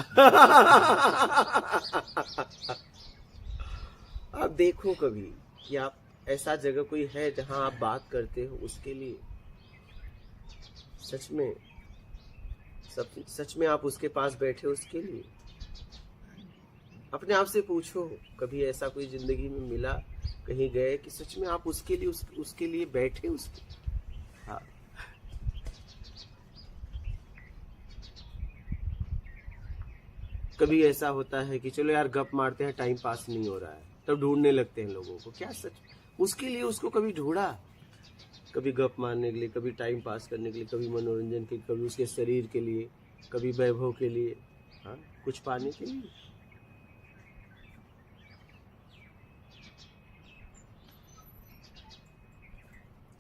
आप देखो कभी कि आप ऐसा जगह कोई है जहां आप बात करते हो उसके लिए, सच में आप उसके पास बैठे हो उसके लिए। अपने आप से पूछो, कभी ऐसा कोई जिंदगी में मिला, कहीं गए कि सच में आप उसके लिए उसके लिए बैठे उसके? हाँ, कभी ऐसा होता है कि चलो यार गप मारते हैं, टाइम पास नहीं हो रहा है, तब ढूंढने लगते हैं लोगों को। क्या सच उसके लिए उसको कभी ढूंढा? कभी गप मारने के लिए, कभी टाइम पास करने के लिए, कभी मनोरंजन के लिए, कभी उसके शरीर के लिए, कभी वैभव के लिए, हाँ, कुछ पाने के लिए।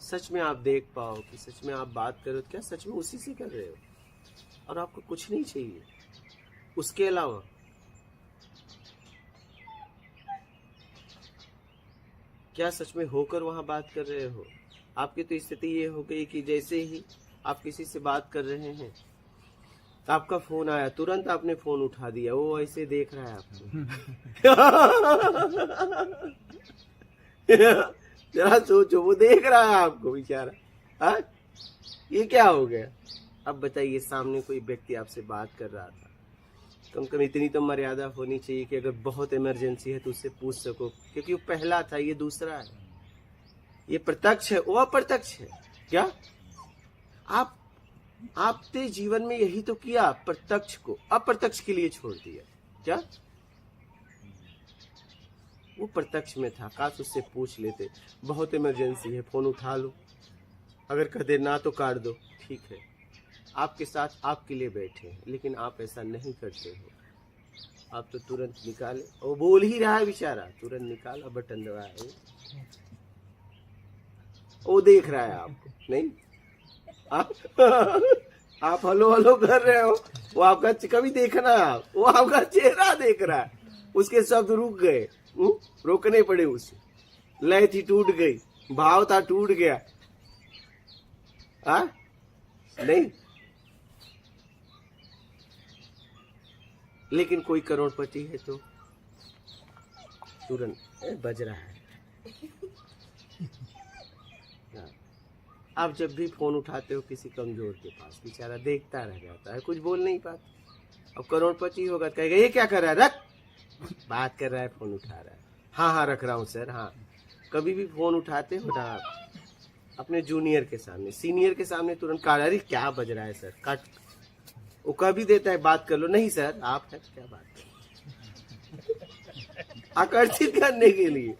सच में आप देख पाओ कि सच में आप बात करो तो क्या सच में उसी से कर रहे हो, और आपको कुछ नहीं चाहिए उसके अलावा। क्या सच में होकर वहां बात कर रहे हो? आपकी तो स्थिति ये हो गई कि जैसे ही आप किसी से बात कर रहे हैं, आपका फोन आया, तुरंत आपने फोन उठा दिया, वो ऐसे देख रहा है आपको। जरा सोचो, वो देख रहा है आपको बेचारा। हाँ? ये क्या हो गया? अब बताइए, सामने कोई व्यक्ति आपसे बात कर रहा था, कम कम इतनी तो मर्यादा होनी चाहिए कि अगर बहुत इमरजेंसी है तो उससे पूछ सको, क्योंकि वो पहला था, ये दूसरा है, ये प्रत्यक्ष है, वो अप्रत्यक्ष है। क्या आपने जीवन में यही तो किया, प्रत्यक्ष को अप्रत्यक्ष के लिए छोड़ दिया। क्या वो प्रत्यक्ष में था, काश उससे पूछ लेते, बहुत इमरजेंसी है, फोन उठा लो, अगर कह दे ना तो काट दो, ठीक है, आपके साथ आपके लिए बैठे हैं, लेकिन आप ऐसा नहीं करते हो। आप तो तुरंत निकाले, वो बोल ही रहा है बेचारा, तुरंत निकाला, बटन दबाया, वो देख रहा है आपको, नहीं आप हलो हलो कर रहे हो, वो आपका कभी देखना, वो आपका चेहरा देख रहा है, उसके शब्द रुक गए, रोकने पड़े उसे, लय थी टूट गई, भाव था टूट गया। नहीं, लेकिन कोई करोड़पति है तो तुरंत बज रहा है। आप जब भी फोन उठाते हो किसी कमजोर के पास, बेचारा देखता रह जाता है, कुछ बोल नहीं पाता। अब करोड़पति होगा, कहेगा ये क्या कर रहा है, रख, बात कर रहा है, फोन उठा रहा है, हाँ रख रहा हूँ सर, हाँ। कभी भी फोन उठाते हो ना अपने जूनियर के सामने, सीनियर के सामने तुरंत काट, अरे क्या बज रहा है सर, काट। वो कभी देता है, बात कर लो, नहीं सर आप है क्या बात, आकर्षित करने के लिए।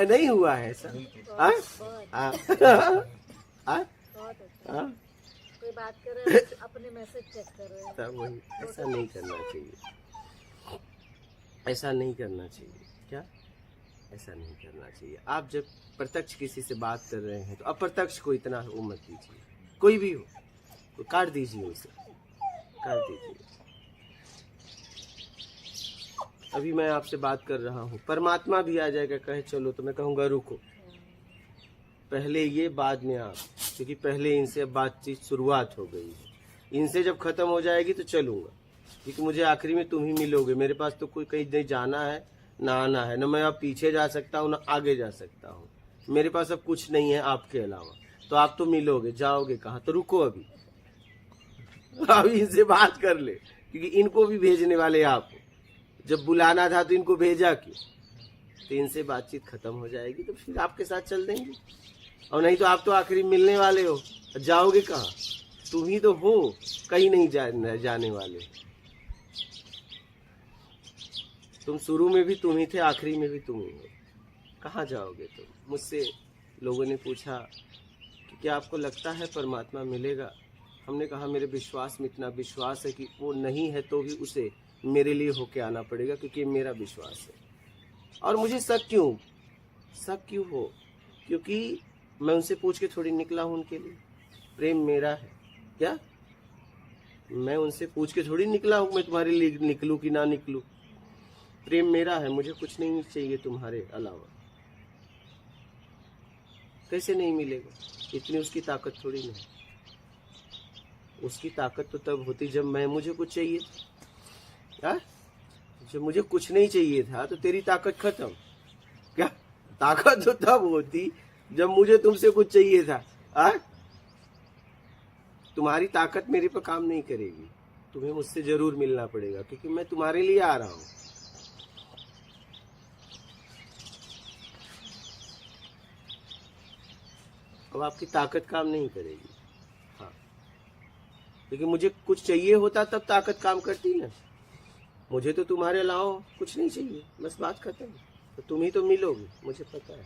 नहीं हुआ है सर, कोई बात कर रहे हैं, अपने मैसेज चेक कर रहे हैं, तब वही, ऐसा नहीं करना चाहिए, ऐसा नहीं करना चाहिए। क्या ऐसा नहीं करना चाहिए? आप जब प्रत्यक्ष किसी से बात कर रहे हैं तो अप्रत्यक्ष को इतना वो मत दीजिए, कोई भी हो तो काट दीजिए उसे, काट दीजिए। अभी मैं आपसे बात कर रहा हूँ, परमात्मा भी आ जाएगा, कहे चलो, तो मैं कहूँगा रुको, पहले ये बाद में आप, क्योंकि पहले इनसे बातचीत शुरुआत हो गई है, इनसे जब खत्म हो जाएगी तो चलूंगा, क्योंकि मुझे आखिरी में तुम ही मिलोगे। मेरे पास तो कोई कहीं नहीं जाना है ना आना है, न मैं अब पीछे जा सकता हूँ ना आगे जा सकता हूँ, मेरे पास अब कुछ नहीं है आपके अलावा, तो आप तो मिलोगे, जाओगे कहाँ? तो रुको, अभी इनसे बात कर ले, क्योंकि इनको भी भेजने वाले आप, जब बुलाना था तो इनको भेजा क्यों? तो इनसे बातचीत खत्म हो जाएगी तो फिर आपके साथ चल देंगे, और नहीं तो आप तो आखिरी मिलने वाले हो, जाओगे कहाँ? तुम ही तो हो, कहीं नहीं जाने वाले। तुम शुरू में भी तुम ही थे, आखिरी में भी तुम ही हो, कहाँ जाओगे तुम? मुझसे लोगों ने पूछा कि क्या आपको लगता है परमात्मा मिलेगा? हमने कहा मेरे विश्वास में इतना विश्वास है कि वो नहीं है तो भी उसे मेरे लिए होके आना पड़ेगा, क्योंकि मेरा विश्वास है। और मुझे शक क्यों हो? क्योंकि मैं उनसे पूछ के थोड़ी निकला हूं उनके लिए, प्रेम मेरा है। क्या मैं उनसे पूछ के थोड़ी निकला हूं मैं तुम्हारे लिए निकलूं कि ना निकलूं? प्रेम मेरा है, मुझे कुछ नहीं चाहिए तुम्हारे अलावा। कैसे नहीं मिलेगा? इतनी उसकी ताकत थोड़ी नहीं। उसकी ताकत तो तब होती जब मुझे कुछ चाहिए था। जब मुझे कुछ नहीं चाहिए था तो तेरी ताकत खत्म। क्या ताकत तो तब होती जब मुझे तुमसे कुछ चाहिए था। तुम्हारी ताकत मेरे पर काम नहीं करेगी, तुम्हें मुझसे जरूर मिलना पड़ेगा, क्योंकि मैं तुम्हारे लिए आ रहा हूं। अब आपकी ताकत काम नहीं करेगी। हाँ, लेकिन मुझे कुछ चाहिए होता तब ताकत काम करती है। मुझे तो तुम्हारे अलावा कुछ नहीं चाहिए, बस बात खत्म। तो तुम ही तो मिलोगे, मुझे पता है,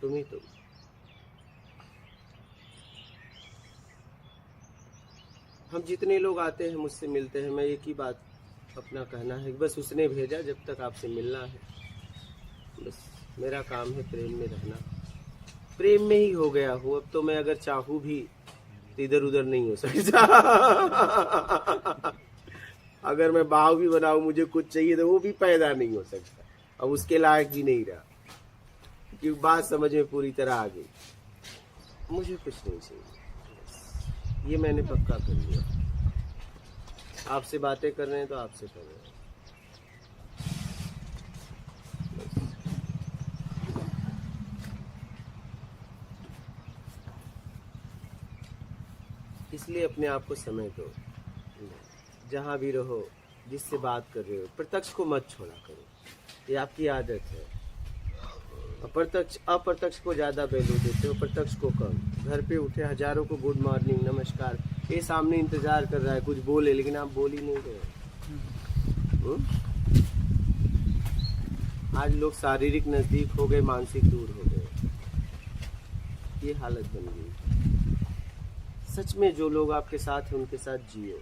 तुम ही तो। हम जितने लोग आते हैं मुझसे मिलते हैं, मैं एक ही बात अपना कहना है, बस उसने भेजा जब तक आपसे मिलना है। बस मेरा काम है प्रेम में रहना, प्रेम में ही हो गया हूँ। अब तो मैं अगर चाहूँ भी इधर उधर नहीं हो सकता। अगर मैं भाव भी बनाऊं मुझे कुछ चाहिए तो वो भी पैदा नहीं हो सकता, अब उसके लायक भी नहीं रहा। कि बात समझ में पूरी तरह आ गई। मुझे कुछ नहीं चाहिए, ये मैंने पक्का कर लिया। आपसे बातें कर रहे हैं तो आपसे कर रहे हैं। इसलिए अपने आप को समय दो। जहां भी रहो, जिससे बात कर रहे हो, प्रत्यक्ष को मत छोड़ा करो, ये आपकी आदत है। अप्रत्यक्ष को ज्यादा वैल्यू देते हो, प्रत्यक्ष को कम। घर पे उठे हजारों को गुड मॉर्निंग, नमस्कार, ये सामने इंतजार कर रहा है कुछ बोले, लेकिन आप बोल ही नहीं रहे। आज लोग शारीरिक नजदीक हो गए, मानसिक दूर हो गए, ये हालत बन गई। सच में जो लोग आपके साथ हैं उनके साथ जियो।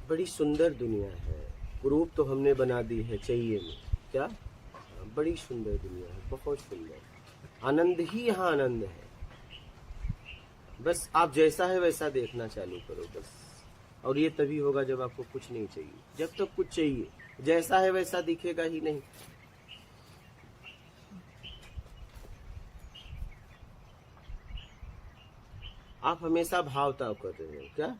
बड़ी सुंदर दुनिया है, रूप तो हमने बना दी है चाहिए में, क्या बड़ी सुंदर दुनिया है, बहुत सुंदर। आनंद ही यहाँ आनंद है। बस आप जैसा है वैसा देखना चालू करो बस। और ये तभी होगा जब आपको कुछ नहीं चाहिए। जब तक कुछ चाहिए, जैसा है वैसा दिखेगा ही नहीं। आप हमेशा भाव ताव कर रहे हैं क्या?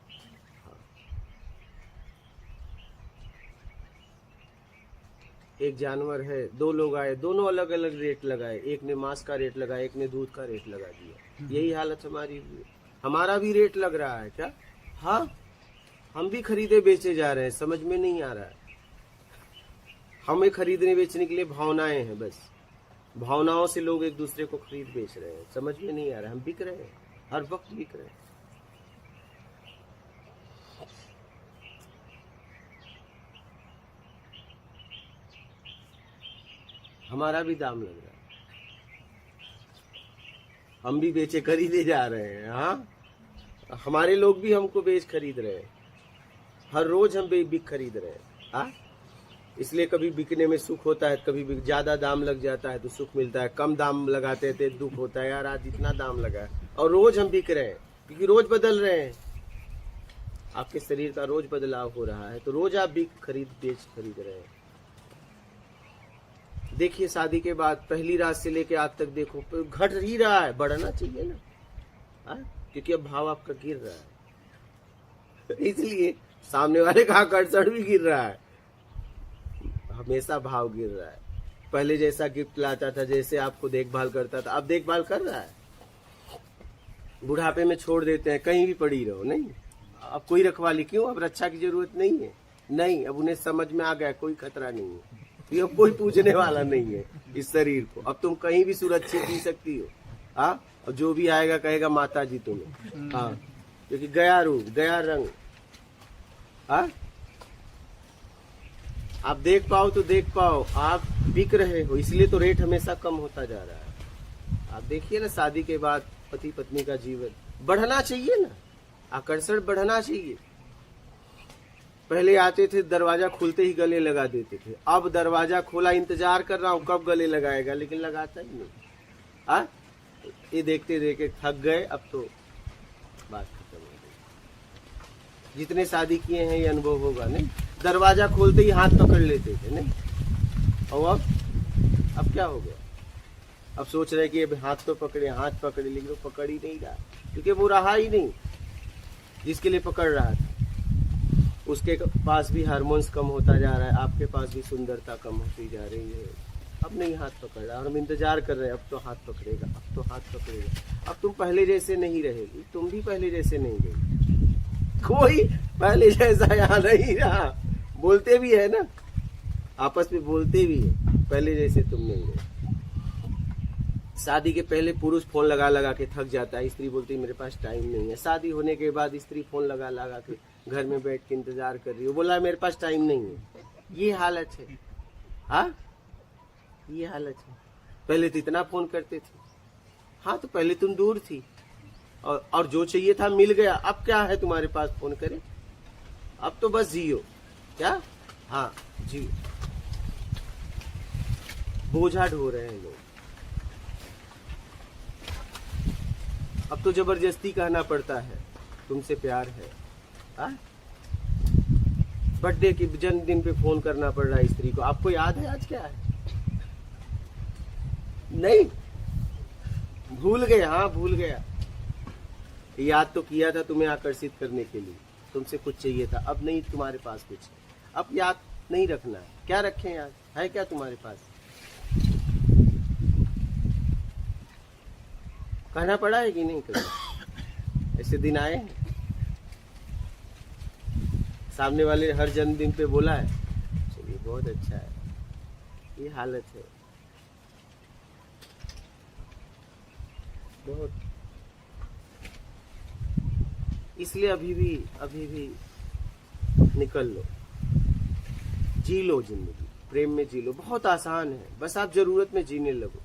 एक जानवर है, दो लोग आए, दोनों अलग अलग रेट लगाए। एक ने मांस का रेट लगाया, एक ने दूध का रेट लगा दिया। यही हालत हमारी भी है। हमारा भी रेट लग रहा है क्या? हाँ, हम भी खरीदे बेचे जा रहे हैं, समझ में नहीं आ रहा है। हमें खरीदने बेचने के लिए भावनाएं हैं, बस भावनाओं से लोग एक दूसरे को खरीद बेच रहे हैं, समझ में नहीं आ रहा है। हम बिक रहे हैं, हर वक्त बिक रहे हैं। हमारा भी दाम लग रहा है, हम भी बेचे खरीदे जा रहे हैं। हाँ, हमारे लोग भी हमको बेच खरीद रहे हैं, हर रोज हम बिक खरीद रहे हैं। हाँ, इसलिए कभी बिकने में सुख होता है, कभी ज्यादा दाम लग जाता है तो सुख मिलता है, कम दाम लगाते हैं तो दुख होता है, यार आज इतना दाम लगा है। और रोज हम बिक रहे हैं क्योंकि रोज बदल रहे हैं। आपके शरीर का रोज बदलाव हो रहा है तो रोज आप बिक खरीद रहे हैं। देखिए, शादी के बाद पहली रात से लेके आज तक देखो घट ही रहा है, बढ़ना चाहिए ना। हाँ? क्योंकि अब भाव आपका गिर रहा है, इसलिए सामने वाले का आकर्षण भी गिर रहा है। हमेशा भाव गिर रहा है। पहले जैसा गिफ्ट लाता था, जैसे आपको देखभाल करता था, अब देखभाल कर रहा है। बुढ़ापे में छोड़ देते हैं, कहीं भी पड़ी रहो, नहीं अब कोई रखवाली क्यों, अब रक्षा की जरूरत नहीं है। नहीं, अब उन्हें समझ में आ गया कोई खतरा नहीं है, ये कोई पूछने वाला नहीं है इस शरीर को। अब तुम कहीं भी सुरक्षित जी सकती हो। हाँ, और जो भी आएगा कहेगा माता जी तुम्हें। हाँ, क्योंकि गया रूप, गया रंग। हाँ, आप देख पाओ तो देख पाओ, आप बिक रहे हो, इसलिए तो रेट हमेशा कम होता जा रहा है। आप देखिए ना, शादी के बाद पति पत्नी का जीवन बढ़ना चाहिए ना, आकर्षण बढ़ना चाहिए। पहले आते थे, दरवाजा खुलते ही गले लगा देते थे, अब दरवाजा खोला, इंतजार कर रहा हूं कब गले लगाएगा, लेकिन लगाता ही नहीं। हाँ, ये देखते देखते थक गए, अब तो बात खत्म हो गई। जितने शादी किए हैं ये अनुभव होगा, नहीं दरवाजा खोलते ही हाथ पकड़ लेते थे, नहीं, और अब क्या हो गया? अब सोच रहे कि अब हाथ तो पकड़े, हाथ पकड़े, लेकिन वो पकड़ ही नहीं रहा, क्योंकि वो रहा ही नहीं जिसके लिए पकड़ रहा था। उसके पास भी हार्मोन्स कम होता जा रहा है, आपके पास भी सुंदरता कम होती जा रही है। अब नहीं हाथ पकड़ रहा, और हम इंतजार कर रहे हैं, अब तो हाथ पकड़ेगा, अब तो हाथ पकड़ेगा। अब तुम पहले जैसे नहीं रहेगी, तुम भी पहले जैसे नहीं गई, कोई पहले जैसा यहाँ नहीं रहा। बोलते भी है ना, आपस में बोलते भी है, पहले जैसे तुम नहीं रहे। शादी के पहले पुरुष फोन लगा लगा के थक जाता है, स्त्री बोलती है मेरे पास टाइम नहीं है। शादी होने के बाद स्त्री फोन लगा लगा के घर में बैठ के इंतजार कर रही है, बोला मेरे पास टाइम नहीं है। ये हालत है। हाँ, ये हालत है। पहले तो इतना फोन करते थे। हाँ, तो पहले तुम दूर थी और जो चाहिए था मिल गया। अब क्या है तुम्हारे पास फोन करे? अब तो बस जियो। क्या? हाँ, जियो। बोझा ढो रहे हैं लोग। अब तो जबरदस्ती कहना पड़ता है। तुमसे प्यार है? बर्थडे की जन्मदिन पे फोन करना पड़ रहा है स्त्री को, आपको याद है आज क्या है? नहीं, भूल गए? हाँ भूल गया। याद तो किया था तुम्हें आकर्षित करने के लिए, तुमसे कुछ चाहिए था, अब नहीं तुम्हारे पास कुछ है, अब याद नहीं रखना है। क्या रखें याद, है क्या तुम्हारे पास? कहना पड़ा है कि नहीं कभी? ऐसे दिन आए हैं? सामने वाले हर जन्मदिन पे बोला है? चलिए बहुत अच्छा है, ये हालत है बहुत। इसलिए अभी भी निकल लो, जी लो जिंदगी, प्रेम में जी लो, बहुत आसान है, बस आप जरूरत में जीने लगो।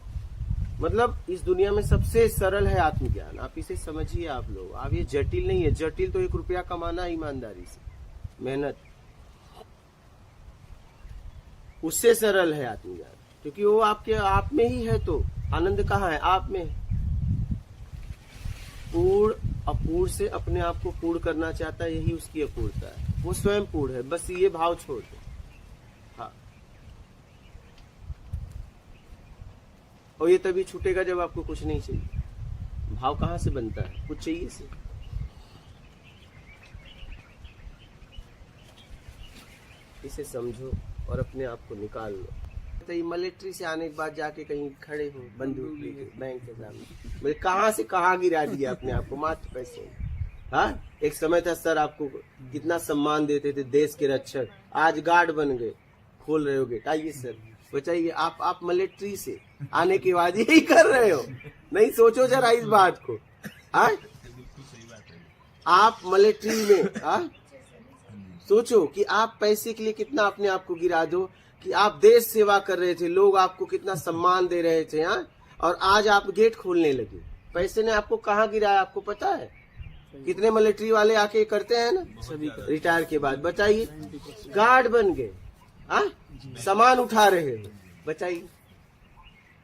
मतलब इस दुनिया में सबसे सरल है आत्मज्ञान, आप इसे समझिए आप लोग। आप ये जटिल नहीं है, जटिल तो 1 रुपया कमाना ईमानदारी से, मेहनत, उससे सरल है आत्मज्ञान, क्योंकि वो आपके आप में ही है। तो आनंद कहाँ है? आप में है। पूर्ण अपूर्ण से अपने आप को पूर्ण करना चाहता है, यही उसकी अपूर्णता है, वो स्वयं पूर्ण है, बस ये भाव छोड़ दो। हाँ, और ये तभी छूटेगा जब आपको कुछ नहीं चाहिए। भाव कहाँ से बनता है? कुछ चाहिए से। इसे समझो और अपने आप को निकाल लो। तो ये मिलिट्री से आने के बाद जाके कहीं खड़े हो बंदूक लेके बैंक के सामने, मुझे कहाँ से कहाँ गिरा दिया अपने आप को, मात्र पैसे। हाँ, एक समय था सर आपको कितना सम्मान देते थे, देश के रक्षक, आज गार्ड बन गए, खोल रहे हो गेट। आइए सर बताइए, आप मिलिट्री से आने के बाद यही कर रहे हो? नहीं सोचो जरा इस बात को। हाँ, आप मिलिट्री में, हाँ सोचो कि आप पैसे के लिए कितना अपने आप को गिरा दो, कि आप देश सेवा कर रहे थे, लोग आपको कितना सम्मान दे रहे थे, हाँ, और आज आप गेट खोलने लगे। पैसे ने आपको कहाँ गिराया आपको पता है? कितने मिलिट्री वाले आके करते हैं ना सभी रिटायर के बाद, बताइए, गार्ड बन गए, हाँ, सामान उठा रहे हो, बताइए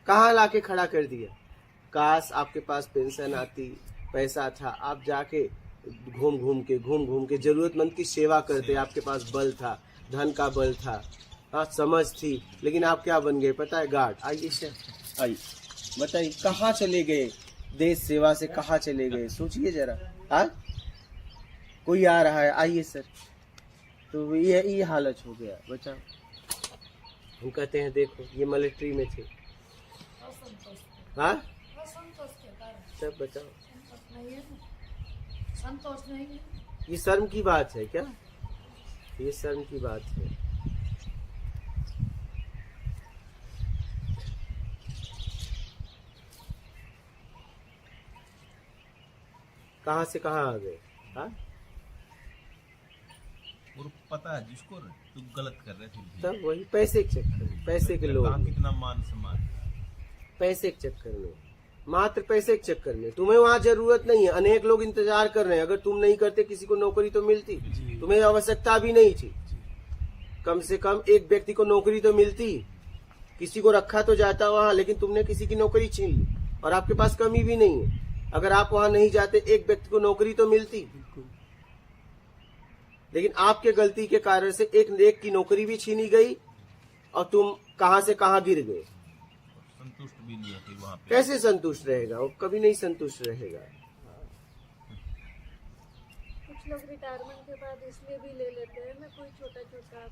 कहाँ लाके खड़ा कर दिया। काश आपके पास पेंशन आती, पैसा था, आप जाके घूम घूम के जरूरतमंद की सेवा करते, आपके पास बल था, धन का बल था, हाँ समझ थी, लेकिन आप क्या बन गए पता है? गार्ड। आइए सर, आइए बताइए कहाँ चले गए, देश सेवा से कहाँ चले गए, सोचिए जरा। हाँ, कोई आ रहा है, आइए सर। तो ये हालत हो गया, बताओ। हम कहते हैं देखो ये मिलिट्री में थे, हाँ सब बताओ। संतोष नहीं है। ये शर्म की बात है क्या? ये शर्म की बात है। कहाँ से कहाँ आ गए? हाँ, और पता है जिसको तू गलत कर रहे थे, तब वही पैसे के चक्कर में, पैसे के लोग, कितना मान सम्मान, पैसे के चक्कर में, मात्र पैसे के चक्कर में। तुम्हें वहाँ जरूरत नहीं है, अनेक लोग इंतजार कर रहे हैं, अगर तुम नहीं करते किसी को नौकरी तो मिलती, तुम्हें आवश्यकता भी नहीं थी, कम से कम एक व्यक्ति को नौकरी तो मिलती, किसी को रखा तो जाता वहाँ, लेकिन तुमने किसी की नौकरी छीन ली, और आपके पास कमी भी नहीं है। अगर आप वहाँ नहीं जाते एक व्यक्ति को नौकरी तो मिलती, लेकिन आपके गलती के कारण से एक की नौकरी भी छीनी गई, और तुम कहाँ से कहाँ गिर गए। संतुष्ट भी नहीं है वहाँ पे। कैसे संतुष्ट रहेगा वो? कभी नहीं संतुष्ट रहेगा। कुछ लोग रिटायरमेंट के बाद इसलिए भी ले लेते हैं ना, कोई छोटा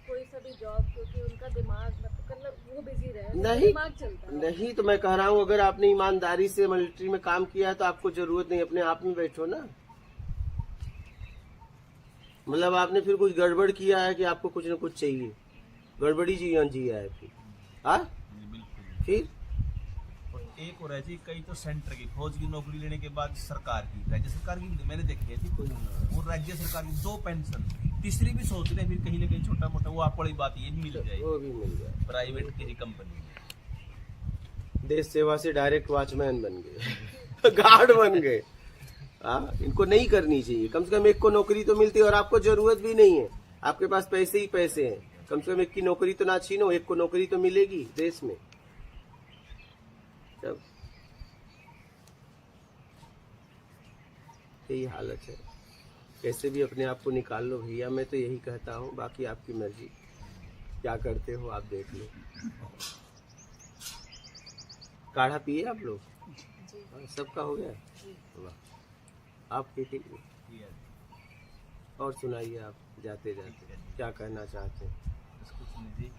कोई सा भी जॉब, क्योंकि उनका दिमाग मतलब वो बिजी रहे, नहीं दिमाग चलता है। नहीं, तो मैं कह रहा हूँ अगर आपने ईमानदारी से मिलिट्री में काम किया है तो आपको जरूरत नहीं, अपने आप में बैठो ना। मतलब आपने फिर कुछ गड़बड़ किया है कि आपको कुछ न कुछ चाहिए, गड़बड़ी जीवन जिया है फिर। हाँ बिल्कुल। फिर एक और ऐसी कई तो सेंटर की फौज की नौकरी लेने के बाद सरकार की, राज्य सरकार की मैंने देखी थी कुछ, और राज्य सरकार की 2 पेंशन, तीसरी भी सोच रहे हैं फिर कहीं ना कहीं छोटा मोटा, वो आप बड़ी बात ये भी मिल जाए, वो भी मिल जाए, प्राइवेट किसी कंपनी में। देश सेवा से डायरेक्ट वॉचमैन बन गए गार्ड बन गए। हाँ, इनको नहीं करनी चाहिए, कम से कम एक को नौकरी तो मिलती है, और आपको जरूरत भी नहीं है, आपके पास पैसे ही पैसे हैं, कम से कम एक की नौकरी तो ना छीनो, एक को नौकरी तो मिलेगी देश में। तब यही हालत है। कैसे भी अपने आप को निकाल लो भैया, मैं तो यही कहता हूँ। बाकी आपकी मर्जी, क्या करते हो आप देख लो। काढ़ा पिए आप लोग? जी सबका हो गया? जी। वाह, आप पीते? और सुनाइए आप जाते जाते क्या कहना चाहते हैं? कुछ नहीं जी,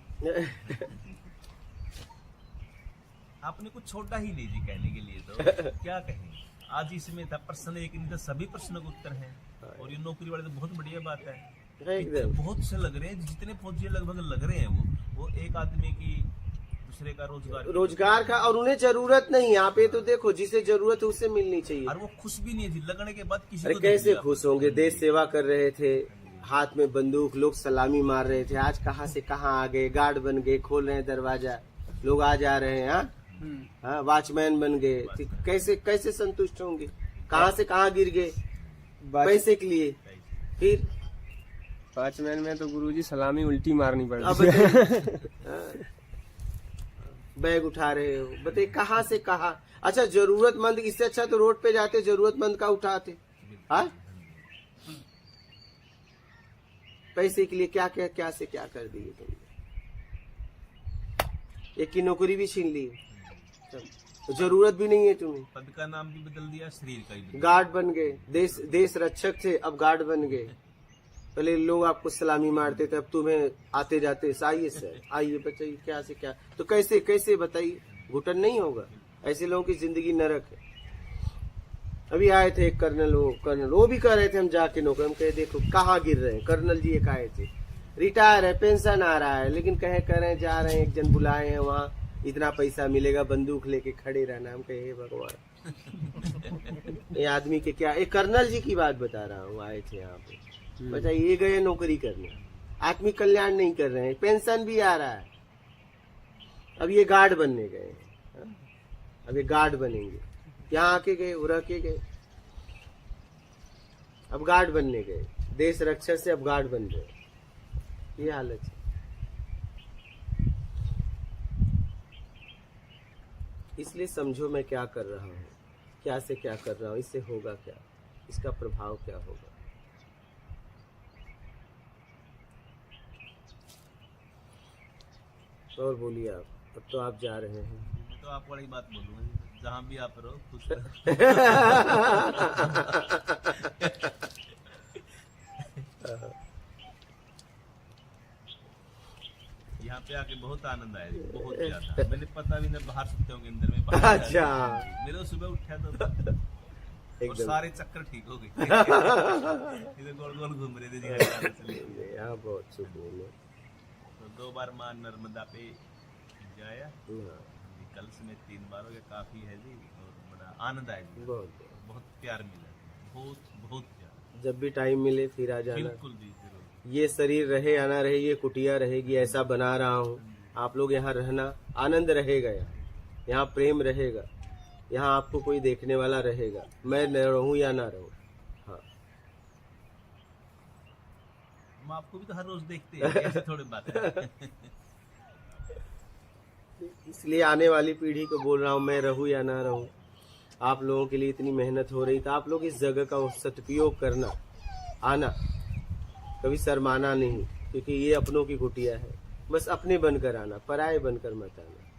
आपने कुछ छोटा ही नहीं जी कहने के लिए, तो क्या कहें। आज इसमें था प्रश्न एक नहीं था, सभी प्रश्नों के उत्तर हैं। और ये नौकरी वाले तो बहुत बढ़िया बात है, एकदम बहुत से लग रहे हैं, जितने फौजी लगभग लग रहे हैं वो एक आदमी की दूसरे का रोजगार का, और उन्हें जरूरत नहीं। यहाँ पे तो देखो, जिसे जरूरत है उसे मिलनी चाहिए। और वो खुश भी नहीं थी लगने के बाद किसी अरे को कैसे खुश होंगे? देश सेवा कर रहे थे, हाथ में बंदूक, लोग सलामी मार रहे थे, आज कहाँ से कहाँ आ गए, गार्ड बन गए, खोल रहे हैं दरवाजा, लोग आ जा रहे हैं। हाँ, वॉचमैन बन गए, तो कैसे कैसे संतुष्ट होंगे? कहाँ से कहाँ गिर गए पैसे के लिए। फिर वॉचमैन में तो गुरुजी सलामी उल्टी मारनी अब पड़ती है। बताइए, बैग उठा रहे हो, बताइए कहाँ से कहाँ। अच्छा, जरूरतमंद, इससे अच्छा तो रोड पे जाते जरूरतमंद का उठाते। हाँ, पैसे के लिए क्या क्या क्या से क्या कर दिए तुमने। एक की नौकरी भी छीन ली, जरूरत भी नहीं है तुम्हें। पद का नाम भी बदल दिया, शरीर का भी बदल गार्ड बन गए, देश रक्षक थे, अब गार्ड बन गए। पहले लोग आपको सलामी मारते थे, अब तुम्हें आते जाते आइए सर, आइए बताइए क्या से क्या। तो कैसे कैसे बताइए, घुटन नहीं होगा? ऐसे लोगों की जिंदगी नरक है। अभी आए थे एक कर्नल, वो भी कह रहे थे हम जाके नौकरी, हम कहे देखो कहाँ गिर रहे हैं। कर्नल जी एक आए थे, रिटायर है, पेंशन आ रहा है, लेकिन कह रहे हैं जा रहे हैं, एक जन बुलाए हैं वहाँ, इतना पैसा मिलेगा, बंदूक लेके खड़े रहना। हम कहे हे भगवान, ये आदमी के क्या। एक कर्नल जी की बात बता रहा हूँ, आए थे यहाँ पे, बताइए ये गए नौकरी करने, आत्मी कल्याण नहीं कर रहे हैं, पेंशन भी आ रहा है, अब ये गार्ड बनने गए हैं। अब ये गार्ड बनेंगे, यहाँ आके गए, उड़ के गए, अब गार्ड बनने गए, देश रक्षा से अब गार्ड बन गए। ये हालत है। इसलिए समझो मैं क्या कर रहा हूँ, क्या से क्या कर रहा हूँ, इससे होगा क्या, इसका प्रभाव क्या होगा। और बोलिए आप, अब तो आप जा रहे हैं। मैं तो आपको बड़ी बात बोलूंगा, जहाँ भी आप रहो खुश रहो। यहाँ पे आके बहुत आनंद आया, बहुत ज्यादा। मैंने पता भी नहीं, बाहर सुनते होंगे अंदर में, बाहर अच्छा, मेरे तो सुबह उठा तो और एकदम सारे चक्कर ठीक हो गए। इधर गोल गोल घूम रहे थे जी, यहाँ बहुत सुकून है। तो 2 बार माँ नर्मदा पे जाया, हाँ, कल से मैं 3 बार हो गया, काफी है जी। और बड़ा आनंद आया जी, बहुत बहुत प्यार मिला, बहुत बहुत प्यार। जब भी टाइम मिले फिर आ जाना। बिल्कुल जी, जरूर। ये शरीर रहे या ना रहे, ये कुटिया रहेगी, ऐसा बना रहा हूँ। आप लोग यहाँ रहना, आनंद रहेगा, यहाँ प्रेम रहेगा, यहाँ आपको कोई देखने वाला रहेगा, मैं न रहूं या ना रहूं। हाँ, हम आपको भी तो हर रोज देखते हैं, ऐसे थोड़ी बात है। इसलिए आने वाली पीढ़ी को बोल रहा हूँ, मैं रहूं या ना रहूं, आप लोगों के लिए इतनी मेहनत हो रही, तो आप लोग इस जगह का सदुपयोग करना, आना, कभी शर्माना नहीं, क्योंकि ये अपनों की कुटिया है। बस अपने बनकर आना, पराये बनकर मत आना।